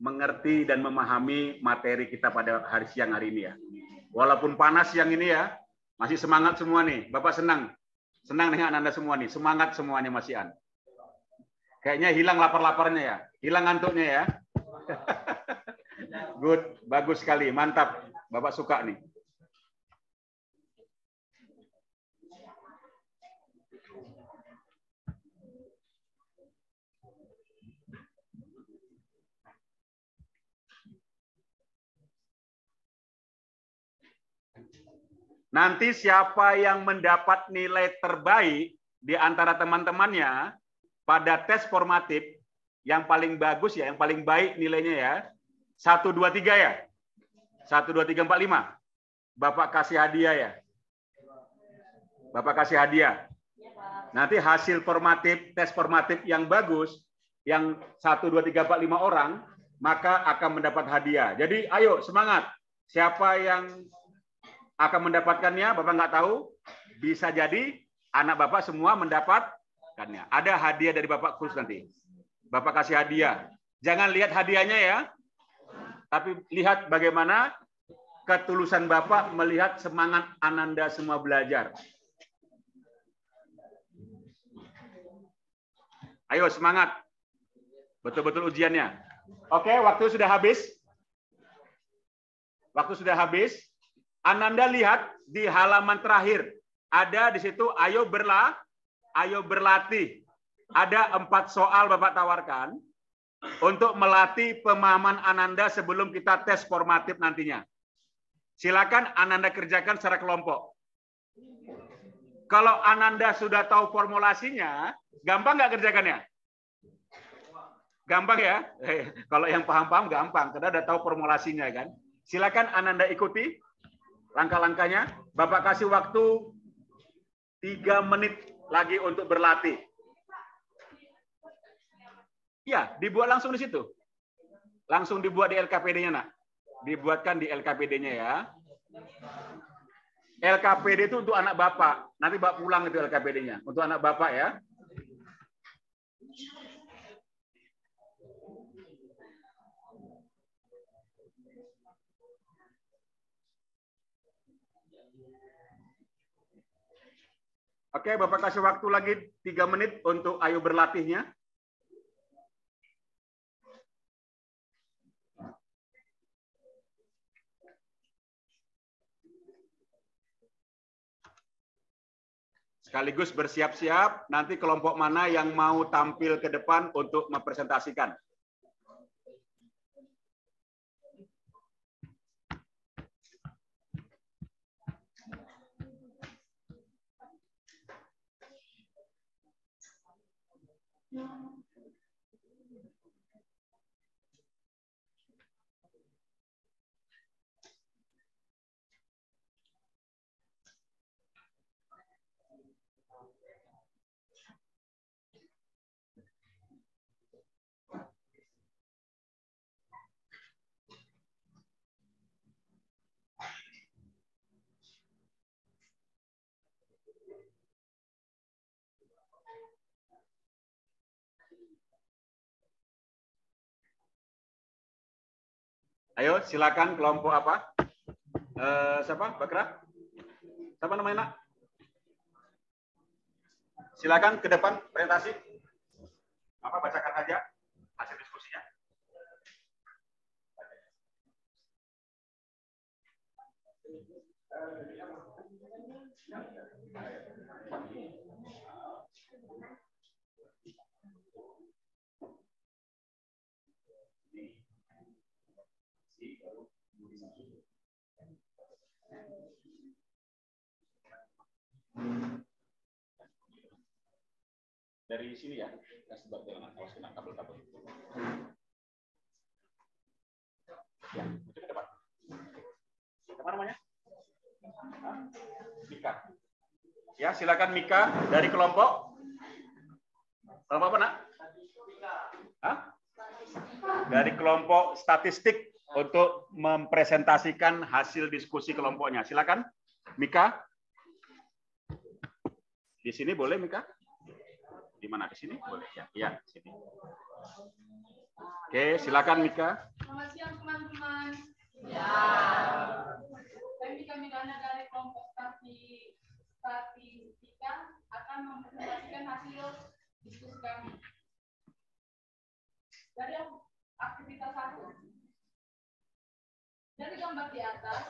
mengerti dan memahami materi kita pada siang hari ini ya. Walaupun panas siang ini ya, masih semangat semua nih. Bapak senang. Senang dengan Ananda semua nih. Semangat semuanya Mas Ian. Kayaknya hilang lapar-laparnya ya. Hilang ngantuknya ya. Good, bagus sekali, mantap. Bapak suka nih. Nanti siapa yang mendapat nilai terbaik di antara teman-temannya pada tes formatif yang paling bagus ya, yang paling baik nilainya ya. 1, 2, 3 ya? 1, 2, 3, 4, 5. Bapak kasih hadiah ya? Bapak kasih hadiah. Nanti hasil formatif, tes formatif yang bagus, yang 1, 2, 3, 4, 5 orang, maka akan mendapat hadiah. Jadi ayo semangat. Siapa yang akan mendapatkannya, Bapak nggak tahu. Bisa jadi anak Bapak semua mendapatkannya. Ada hadiah dari Bapak khusus nanti. Bapak kasih hadiah. Jangan lihat hadiahnya ya. Tapi lihat bagaimana ketulusan Bapak melihat semangat Ananda semua belajar. Ayo semangat. Betul-betul ujiannya. Oke, waktu sudah habis. Waktu sudah habis. Ananda lihat di halaman terakhir. Ada di situ ayo berlatih. Ada 4 soal Bapak tawarkan untuk melatih pemahaman Ananda sebelum kita tes formatif nantinya. Silakan Ananda kerjakan secara kelompok. Kalau Ananda sudah tahu formulasinya, gampang nggak kerjakannya? Gampang ya? Kalau yang paham-paham gampang, karena udah tahu formulasinya kan. Silakan Ananda ikuti langkah-langkahnya. Bapak kasih waktu 3 menit lagi untuk berlatih. Ya, dibuat langsung di situ. Langsung dibuat di LKPD-nya, nak. Dibuatkan di LKPD-nya ya. LKPD itu untuk anak Bapak. Nanti Bapak pulang itu LKPD-nya. Untuk anak Bapak ya. Oke, Bapak kasih waktu lagi 3 menit untuk ayo berlatihnya. Sekaligus bersiap-siap, nanti kelompok mana yang mau tampil ke depan untuk mempresentasikan. Ayo, silakan kelompok apa? Siapa? Bakra? Siapa namanya, nak? Silakan ke depan presentasi. Apa bacakan aja hasil diskusinya. Dari sini ya, sebab jangan awas kena kabel-kabel. Ya, itu ke depan. Apa namanya? Mika. Ya, silakan Mika dari kelompok. Kelompok apa, nak? Hah? Dari kelompok statistik untuk mempresentasikan hasil diskusi kelompoknya. Silakan, Mika. Di sini boleh, Mika? Di mana? Di sini? Boleh ya. Ya, di sini. Oke, silakan Mika. Selamat siang teman-teman. Ya. Saya Mika Mirana dari kelompok statistika akan mempresentasikan hasil diskusi kami. Dari aktivitas 1. Dari gambar di atas,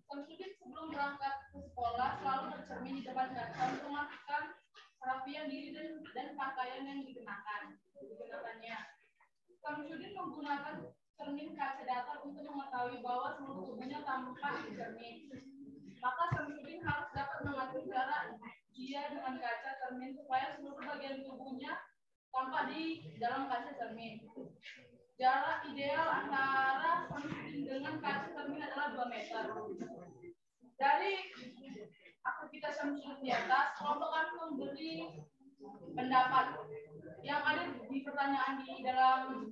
Samsudin sebelum berangkat ke sekolah selalu bercermin di depan kaca untuk memastikan kerapian diri dan pakaian yang dikenakannya. Samsudin menggunakan cermin kaca datar untuk mengetahui bahwa seluruh tubuhnya tampak di cermin. Maka Samsudin harus dapat mengatur jarak dia dengan kaca cermin supaya seluruh bagian tubuhnya tampak di dalam kaca cermin. Jarak ideal antara Samsudin dengan kaca cermin adalah 2 meter. Dari aktivitas Samsudin di atas, kelompok kami memberi pendapat. yang ada di pertanyaan di dalam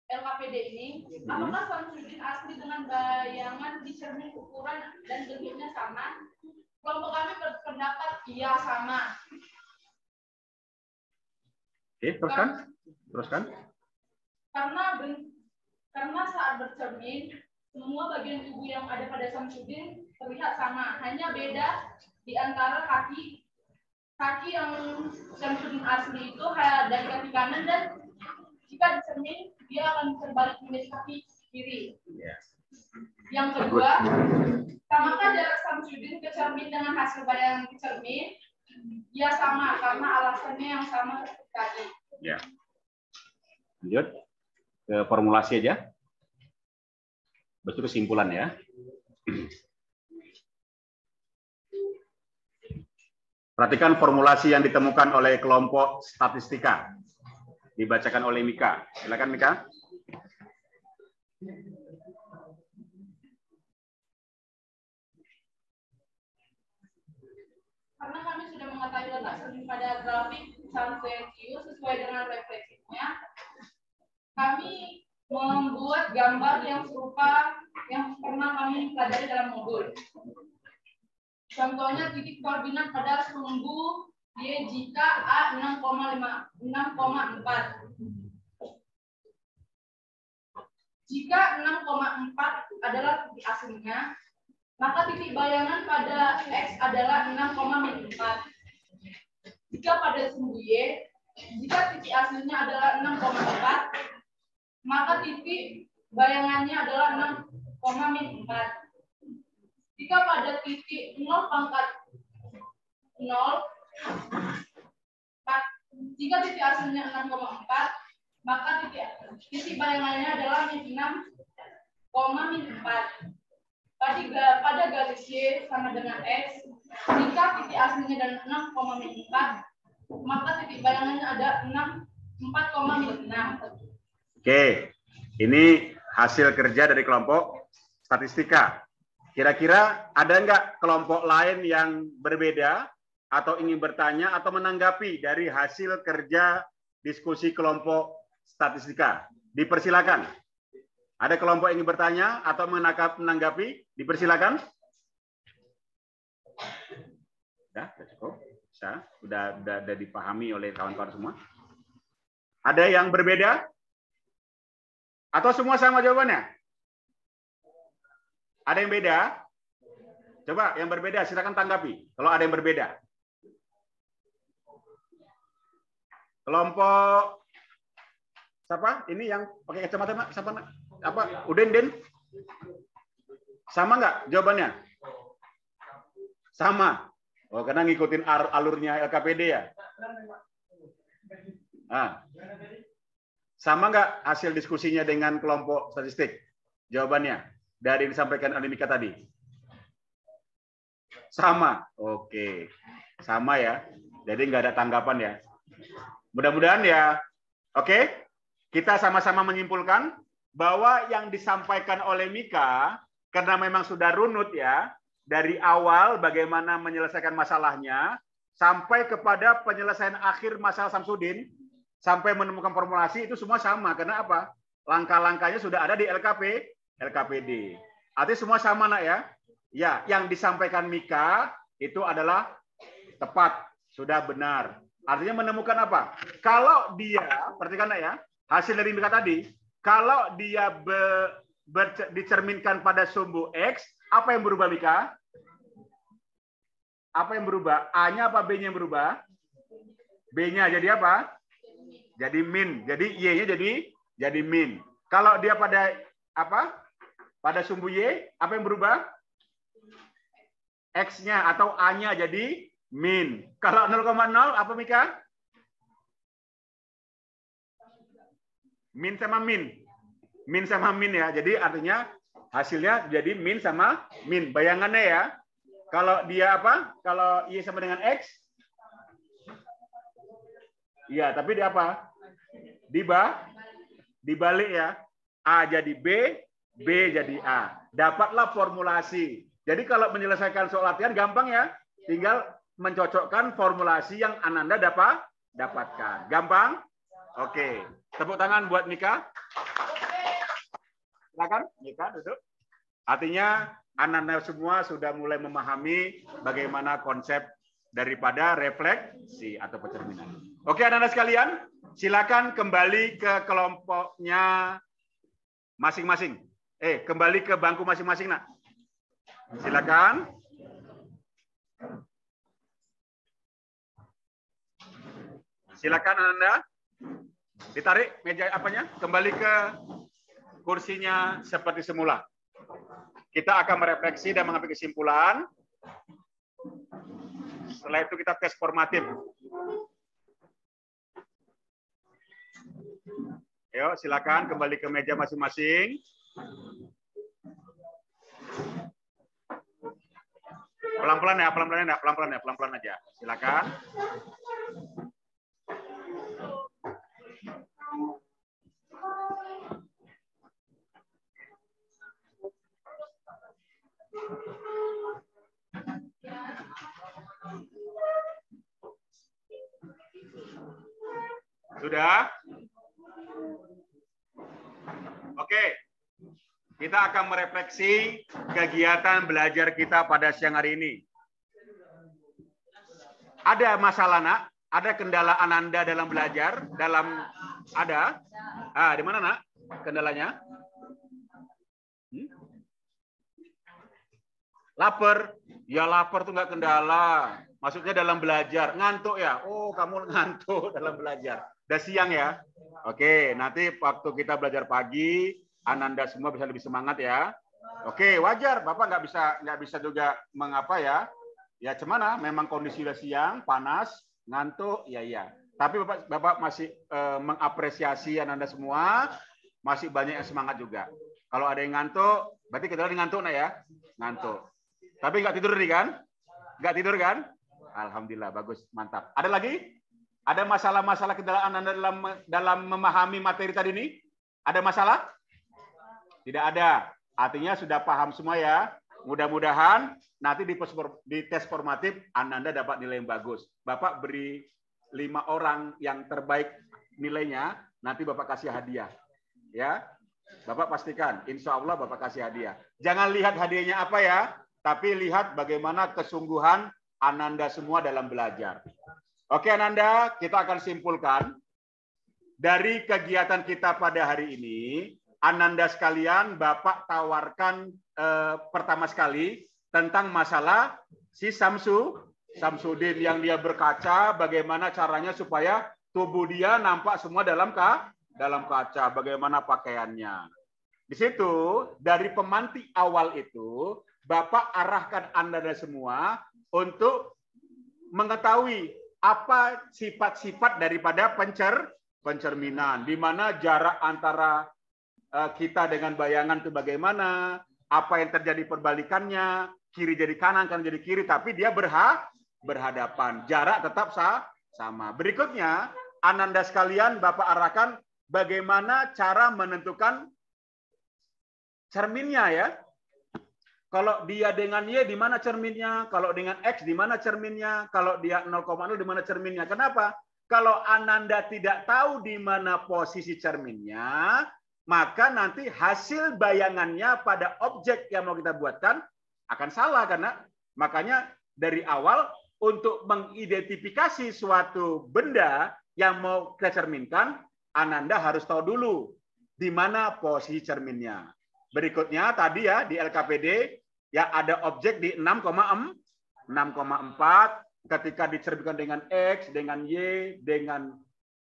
LKPD ini, apakah Samsudin asli dengan bayangan di cermin ukuran dan bentuknya sama? Kelompok kami berpendapat iya sama. Oke, teruskan. Karena saat bercermin, semua bagian tubuh yang ada pada Samsudin terlihat sama, hanya beda di antara kaki yang Samsudin asli itu dari kaki kanan, dan jika dicermin dia akan terbalik menjadi kaki kiri. Yang kedua, samakah jarak Samsudin ke cermin dengan hasil bayangan ke cermin? Ya sama, karena alasannya yang sama seperti tadi. Ya. Lanjut ke formulasi aja. Betul, kesimpulan ya. Perhatikan formulasi yang ditemukan oleh kelompok statistika. Dibacakan oleh Mika. Silakan Mika. Karena kami sudah mengetahui letak cermin pada grafik Celsius sesuai dengan refleksinya, kami membuat gambar yang serupa yang pernah kami pelajari dalam modul. Contohnya titik koordinat pada sumbu Y jika A 6,4. Jika 6,4 adalah titik aslinya, maka titik bayangan pada X adalah 6,4. Jika pada sumbu Y, jika titik aslinya adalah 6,4, maka titik bayangannya adalah 6,4. Jika pada titik 0,0, jika titik aslinya 6,4, maka titik bayangannya adalah 6,4. Pada garis Y sama dengan X, jika titik aslinya adalah 6,4, maka titik bayangannya ada 4,6. Oke, ini hasil kerja dari kelompok statistika. Kira-kira ada nggak kelompok lain yang berbeda atau ingin bertanya atau menanggapi dari hasil kerja diskusi kelompok statistika? Dipersilakan. Ada kelompok yang ingin bertanya atau menanggapi? Dipersilakan. Sudah cukup. Sudah dipahami oleh kawan-kawan semua. Ada yang berbeda? Atau semua sama jawabannya? Ada yang beda? Coba yang berbeda silakan tanggapi. Kalau ada yang berbeda. Kelompok siapa? Ini yang pakai kacamata siapa? Apa? Udin? Sama nggak jawabannya? Sama. Oh, karena ngikutin alurnya LKPD ya. Sama nggak hasil diskusinya dengan kelompok statistik? Jawabannya dari yang disampaikan oleh Mika tadi. Sama. Oke. Sama ya. Jadi nggak ada tanggapan ya. Mudah-mudahan ya. Oke. Kita sama-sama menyimpulkan bahwa yang disampaikan oleh Mika, karena memang sudah runut ya, dari awal bagaimana menyelesaikan masalahnya, sampai kepada penyelesaian akhir masalah Samsudin, sampai menemukan formulasi, itu semua sama. Karena apa? Langkah-langkahnya sudah ada di LKPD. Artinya semua sama nak ya. Ya, yang disampaikan Mika itu adalah tepat, sudah benar. Artinya menemukan apa? Kalau dia, perhatikan nak ya, hasil dari Mika tadi, kalau dia dicerminkan pada sumbu X, apa yang berubah Mika? Apa yang berubah? A-nya apa B-nya yang berubah? B-nya jadi apa? Jadi min. Jadi Y-nya jadi min. Kalau dia pada apa? Pada sumbu Y, apa yang berubah? X-nya atau A-nya jadi min. Kalau 0,0 apa Mika? Min sama min. Min sama min ya. Jadi artinya hasilnya jadi min sama min. Bayangannya ya. Kalau dia apa? Kalau Y sama dengan X? Iya, tapi dia apa? Dibalik ya. A jadi B, B jadi A. Dapatlah formulasi. Jadi kalau menyelesaikan soal latihan gampang ya. Tinggal mencocokkan formulasi yang Ananda dapatkan. Gampang? Oke, tepuk tangan buat Nika. Silakan, Nika duduk. Artinya Anda semua sudah mulai memahami bagaimana konsep daripada refleksi atau pencerminan. Oke, Anda sekalian, silakan kembali ke kelompoknya masing-masing. Kembali ke bangku masing-masing, nak. Silakan. Silakan Anda ditarik meja apanya, kembali ke kursinya seperti semula. Kita akan merefleksi dan mengambil kesimpulan. Setelah itu kita tes formatif. Ayo, silakan kembali ke meja masing-masing. Pelan-pelan ya, pelan-pelan aja. Silakan. Sudah? Oke. Kita akan merefleksi kegiatan belajar kita pada siang hari ini. Ada masalah, nak? Ada kendala Ananda dalam belajar? Ada? Di mana, nak? Kendalanya? Lapar? Ya lapar tuh nggak kendala. Maksudnya dalam belajar. Ngantuk ya? Oh, kamu ngantuk dalam belajar. Udah siang ya? Oke, nanti waktu kita belajar pagi, Ananda semua bisa lebih semangat ya. Oke, wajar. Bapak nggak bisa juga mengapa ya. Ya cemana? Memang kondisi udah siang, panas, ngantuk, ya. Tapi Bapak masih mengapresiasi Ananda semua, masih banyak yang semangat juga. Kalau ada yang ngantuk, berarti kita lagi ngantuk, nah ya? Ngantuk. Tapi nggak tidur nih kan? Nggak tidur kan? Alhamdulillah, bagus, mantap. Ada lagi? Ada masalah-masalah kendala Anda dalam memahami materi tadi ini? Ada masalah? Tidak ada. Artinya sudah paham semua ya. Mudah-mudahan nanti di tes formatif Anda dapat nilai yang bagus. Bapak beri 5 orang yang terbaik nilainya, nanti Bapak kasih hadiah. Ya, Bapak pastikan, insya Allah Bapak kasih hadiah. Jangan lihat hadiahnya apa ya, tapi lihat bagaimana kesungguhan Ananda semua dalam belajar. Oke Ananda, kita akan simpulkan dari kegiatan kita pada hari ini. Ananda sekalian, Bapak tawarkan pertama sekali tentang masalah si Samsudin yang dia berkaca, bagaimana caranya supaya tubuh dia nampak semua dalam kaca, bagaimana pakaiannya. Di situ dari pemantik awal itu Bapak arahkan Anda semua untuk mengetahui apa sifat-sifat daripada pencerminan, di mana jarak antara kita dengan bayangan itu bagaimana, apa yang terjadi perbalikannya, kiri jadi kanan, kanan jadi kiri, tapi dia berhadapan, jarak tetap sama. Berikutnya, Ananda sekalian, Bapak arahkan bagaimana cara menentukan cerminnya ya. Kalau dia dengan Y, di mana cerminnya? Kalau dengan X, di mana cerminnya? Kalau dia 0,0, di mana cerminnya? Kenapa? Kalau Ananda tidak tahu di mana posisi cerminnya, maka nanti hasil bayangannya pada objek yang mau kita buatkan akan salah. Karena makanya dari awal untuk mengidentifikasi suatu benda yang mau kita cerminkan, Ananda harus tahu dulu di mana posisi cerminnya. Berikutnya tadi ya di LKPD ya ada objek di 6,4 ketika dicerminkan dengan X, dengan Y, dengan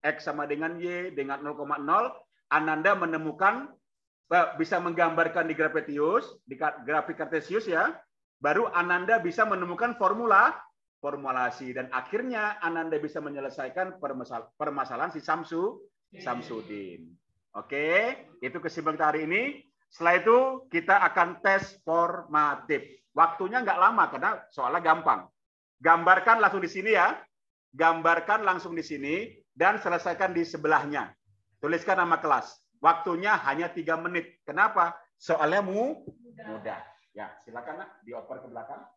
X sama dengan Y, dengan 0,0, Ananda menemukan bisa menggambarkan di grafik Kartesius ya, baru Ananda bisa menemukan formulasi dan akhirnya Ananda bisa menyelesaikan permasalahan si Samsudin. Oke, itu kesimpulan hari ini. Setelah itu kita akan tes formatif. Waktunya nggak lama karena soalnya gampang. Gambarkan langsung di sini ya. Gambarkan langsung di sini dan selesaikan di sebelahnya. Tuliskan nama kelas. Waktunya hanya 3 menit. Kenapa? Soalnya mudah. Ya, silakan nak dioper ke belakang.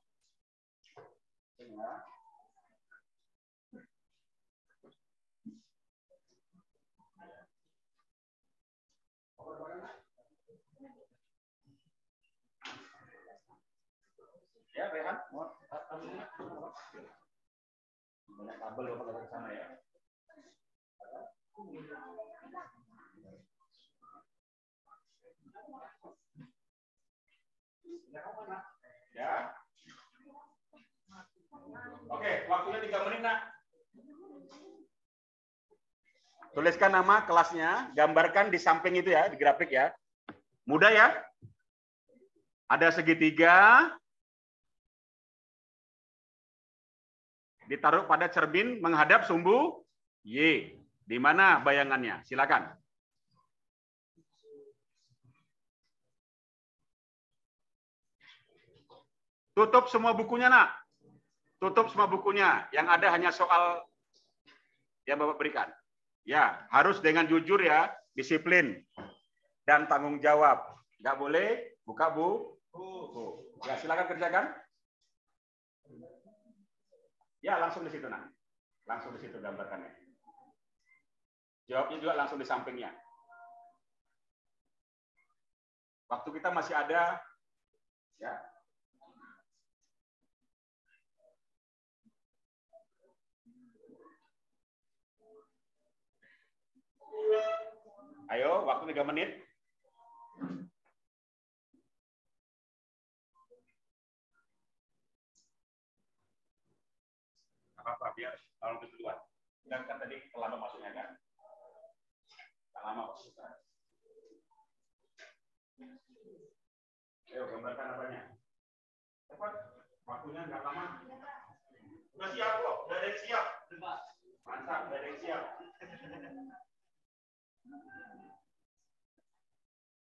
Ya, Rehan, mau banyak kabel lo pakai ke sana ya. Ya. Oke, waktunya 3 menit, Nak. Tuliskan nama kelasnya, gambarkan di samping itu ya, di grafik ya. Mudah ya? Ada segitiga, ditaruh pada cermin menghadap sumbu Y. Di mana bayangannya? Silakan. Tutup semua bukunya, Nak. Tutup semua bukunya. Yang ada hanya soal yang Bapak berikan. Ya, harus dengan jujur ya, disiplin dan tanggung jawab. Nggak boleh buka buku. Ya, silakan kerjakan. Ya, langsung di situ, Nak. Langsung di situ gambarkannya. Jawabnya juga langsung di sampingnya. Waktu kita masih ada, ya. Ayo, waktu 3 menit. Apa-apa, biar kalau duluan. Kan tadi lama masuknya kan? Tak lama masuknya. Ayo, gambarkan apanya. Cepat, waktunya nggak lama. Udah siap kok, udah ada yang siap. Mantap, udah ada yang siap.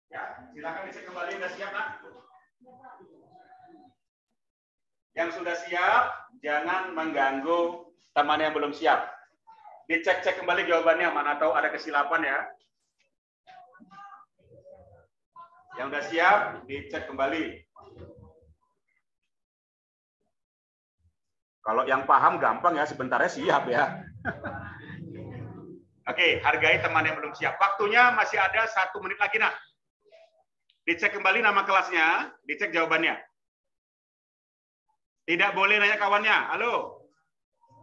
Ya, silakan dicek kembali, udah siap, Nak? Yang sudah siap, jangan mengganggu teman yang belum siap. Dicek-cek kembali jawabannya, mana tahu ada kesilapan ya. Yang sudah siap, dicek kembali. Kalau yang paham gampang ya, sebentarnya siap ya. Oke, hargai teman yang belum siap. Waktunya masih ada 1 menit lagi, Nak. Dicek kembali nama kelasnya, dicek jawabannya. Tidak boleh nanya kawannya, halo,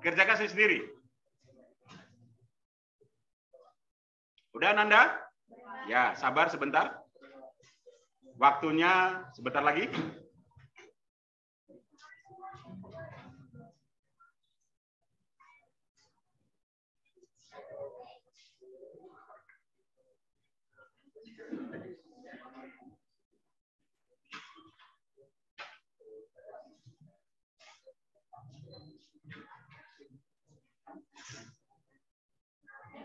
kerjakan sendiri. Udah, Nanda? Ya, sabar sebentar. Waktunya sebentar lagi.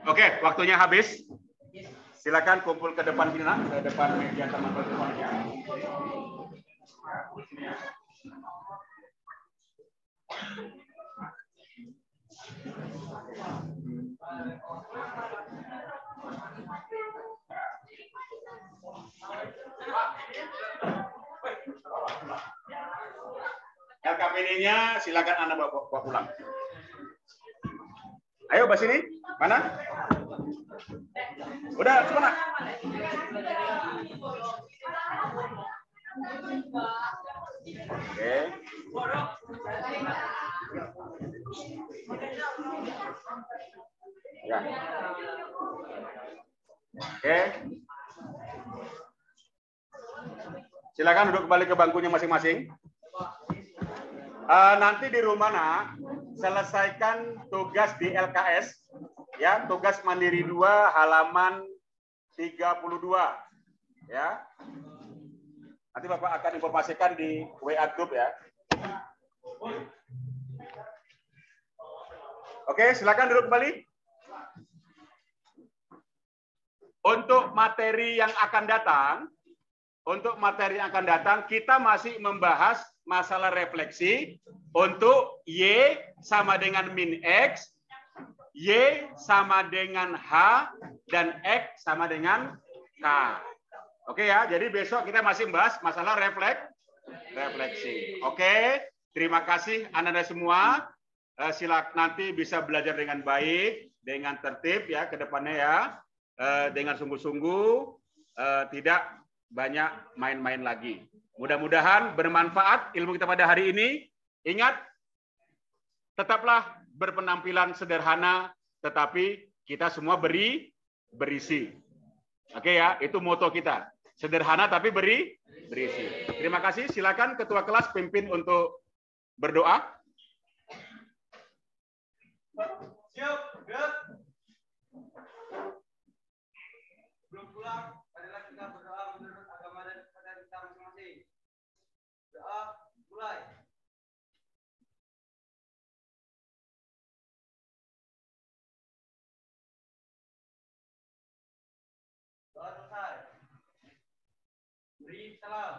Oke, waktunya habis. Silakan kumpul ke depan sini, Nak, ke depan meja teman-teman ya. LKPD-nya silakan Anda bawa pulang. Ayo, Mbak sini. Mana? Udah, mana? Oke. Ya. Oke. Silakan duduk kembali ke bangkunya masing-masing. Nanti di rumah, Nak, selesaikan tugas di LKS. Ya, tugas mandiri 2 halaman 32. Ya. Nanti Bapak akan informasikan di WA group ya. Oke, silakan duduk kembali. Untuk materi yang akan datang, kita masih membahas masalah refleksi untuk Y sama dengan min X, Y sama dengan H, dan X sama dengan K. Oke ya, jadi besok kita masih membahas masalah refleksi. Oke, terima kasih Anda semua. Silakan nanti bisa belajar dengan baik, dengan tertib ya ke depannya ya, dengan sungguh-sungguh, tidak banyak main-main lagi. Mudah-mudahan bermanfaat ilmu kita pada hari ini. Ingat, tetaplah berpenampilan sederhana, tetapi kita semua berisi. Oke ya, itu moto kita. Sederhana tapi berisi. Terima kasih. Silakan Ketua Kelas pimpin untuk berdoa. Siap, siap. Belum pulang, marilah kita berdoa menurut agama dan kepercayaan kita masing-masing. Doa, mulai. Doa selesai. Beri salam.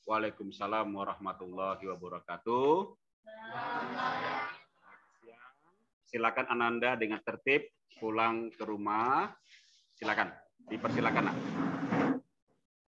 Waalaikumsalam warahmatullahi wabarakatuh. Silakan Ananda dengan tertib pulang ke rumah. Silakan, dipersilakan. Nak.